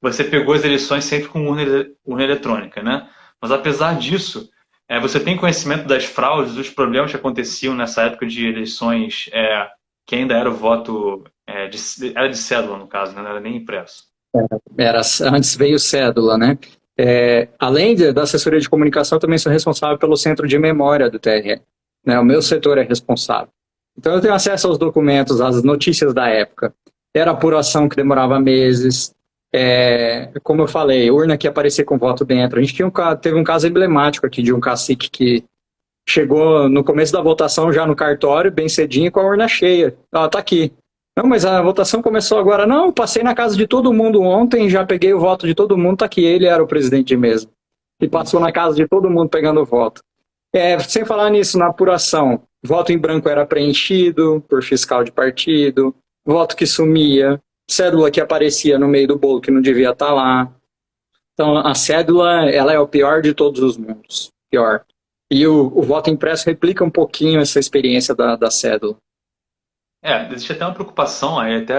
você pegou as eleições sempre com urna eletrônica, né? Mas apesar disso, você tem conhecimento das fraudes, dos problemas que aconteciam nessa época de eleições, que ainda era o voto, era de cédula, no caso, né? Não era nem impresso. Antes veio cédula, né? Além da assessoria de comunicação, eu também sou responsável pelo centro de memória do TRE. Né? O meu setor é responsável. Então eu tenho acesso aos documentos, às notícias da época. Era apuração que demorava meses. Como eu falei, urna que aparecia com voto dentro. A gente teve um caso emblemático aqui de um cacique que chegou no começo da votação já no cartório, bem cedinho, com a urna cheia. Tá aqui. Não, mas a votação começou agora. Não, eu passei na casa de todo mundo ontem, já peguei o voto de todo mundo, tá aqui, ele era o presidente de mesa. E passou na casa de todo mundo pegando o voto. Sem falar nisso, na apuração, voto em branco era preenchido por fiscal de partido, voto que sumia, cédula que aparecia no meio do bolo que não devia estar lá. Então, a cédula, ela é o pior de todos os mundos. Pior. E o voto impresso replica um pouquinho essa experiência da cédula. Existe até uma preocupação, aí até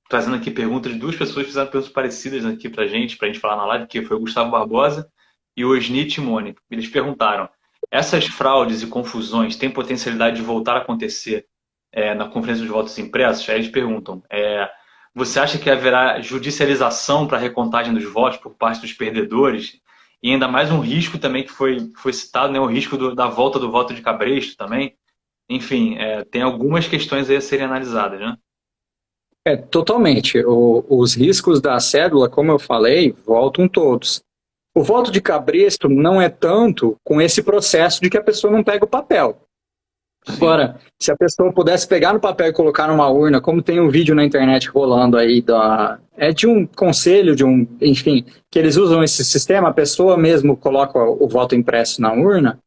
trazendo aqui perguntas de duas pessoas que fizeram perguntas parecidas aqui pra gente falar na live, que foi o Gustavo Barbosa e o Osni Timone. Eles perguntaram, essas fraudes e confusões têm potencialidade de voltar a acontecer na conferência de votos impressos? Aí eles perguntam, você acha que haverá judicialização para a recontagem dos votos por parte dos perdedores? E ainda mais um risco também que foi citado, né, o risco da volta do voto de cabresto também. Enfim, tem algumas questões aí a serem analisadas, né? Totalmente. Os riscos da cédula, como eu falei, voltam todos. O voto de cabresto não é tanto com esse processo de que a pessoa não pega o papel. Sim. Agora, se a pessoa pudesse pegar no papel e colocar numa urna, como tem um vídeo na internet rolando aí, de um conselho, enfim, que eles usam esse sistema, a pessoa mesmo coloca o voto impresso na urna,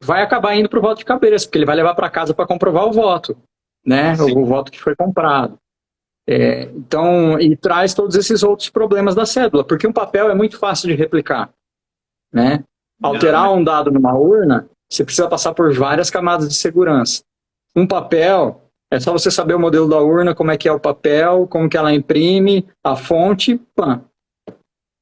vai acabar indo para o voto de cabresto, porque ele vai levar para casa para comprovar o voto, né? O voto que foi comprado. Então, e traz todos esses outros problemas da cédula, porque um papel é muito fácil de replicar, né? Alterar um dado numa urna, você precisa passar por várias camadas de segurança. Um papel, é só você saber o modelo da urna, como é que é o papel, como que ela imprime, a fonte, pã.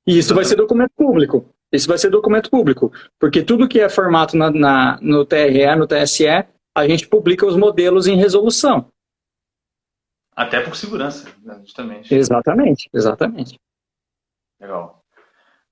E isso vai ser documento público. Isso vai ser documento público, porque tudo que é formato no TRE, no TSE, a gente publica os modelos em resolução. Até por segurança, justamente. Exatamente. Legal.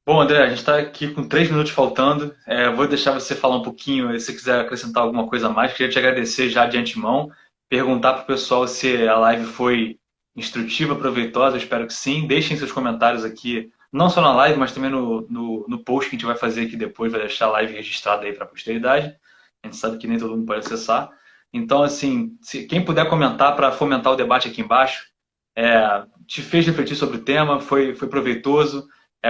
Bom, André, a gente está aqui com 3 minutos faltando. Vou deixar você falar um pouquinho, se quiser acrescentar alguma coisa a mais. Queria te agradecer já de antemão, perguntar para o pessoal se a live foi instrutiva, proveitosa. Eu espero que sim. Deixem seus comentários aqui, não só na live, mas também no post que a gente vai fazer aqui depois, vai deixar a live registrada aí para a posteridade. A gente sabe que nem todo mundo pode acessar. Então, assim, quem puder comentar para fomentar o debate aqui embaixo, te fez refletir sobre o tema, foi proveitoso.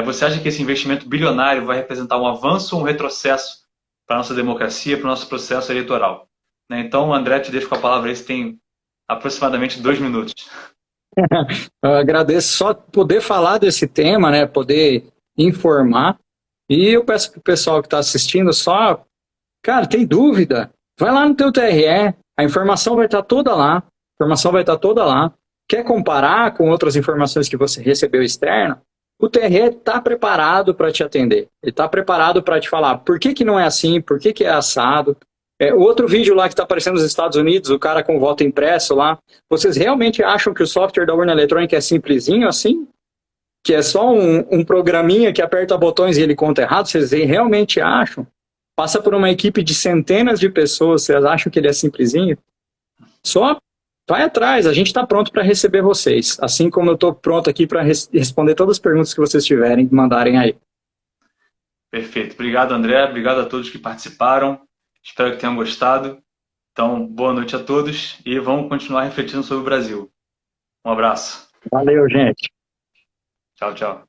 Você acha que esse investimento bilionário vai representar um avanço ou um retrocesso para a nossa democracia, para o nosso processo eleitoral? Né? Então, André, te deixo com a palavra aí, você tem aproximadamente 2 minutos. Eu agradeço só poder falar desse tema, né, poder informar. E eu peço para o pessoal que está assistindo só, cara, tem dúvida? Vai lá no teu TRE, a informação vai estar toda lá. Quer comparar com outras informações que você recebeu externa? O TRE está preparado para te atender. Ele está preparado para te falar por que não é assim, por que é assado. O outro vídeo lá que está aparecendo nos Estados Unidos, o cara com voto impresso lá, vocês realmente acham que o software da urna eletrônica é simplesinho assim? Que é só um programinha que aperta botões e ele conta errado? Vocês realmente acham? Passa por uma equipe de centenas de pessoas, vocês acham que ele é simplesinho? Só vai atrás, a gente está pronto para receber vocês, assim como eu estou pronto aqui para responder todas as perguntas que vocês tiverem, mandarem aí. Perfeito. Obrigado, André. Obrigado a todos que participaram. Espero que tenham gostado. Então, boa noite a todos e vamos continuar refletindo sobre o Brasil. Um abraço. Valeu, gente. Tchau, tchau.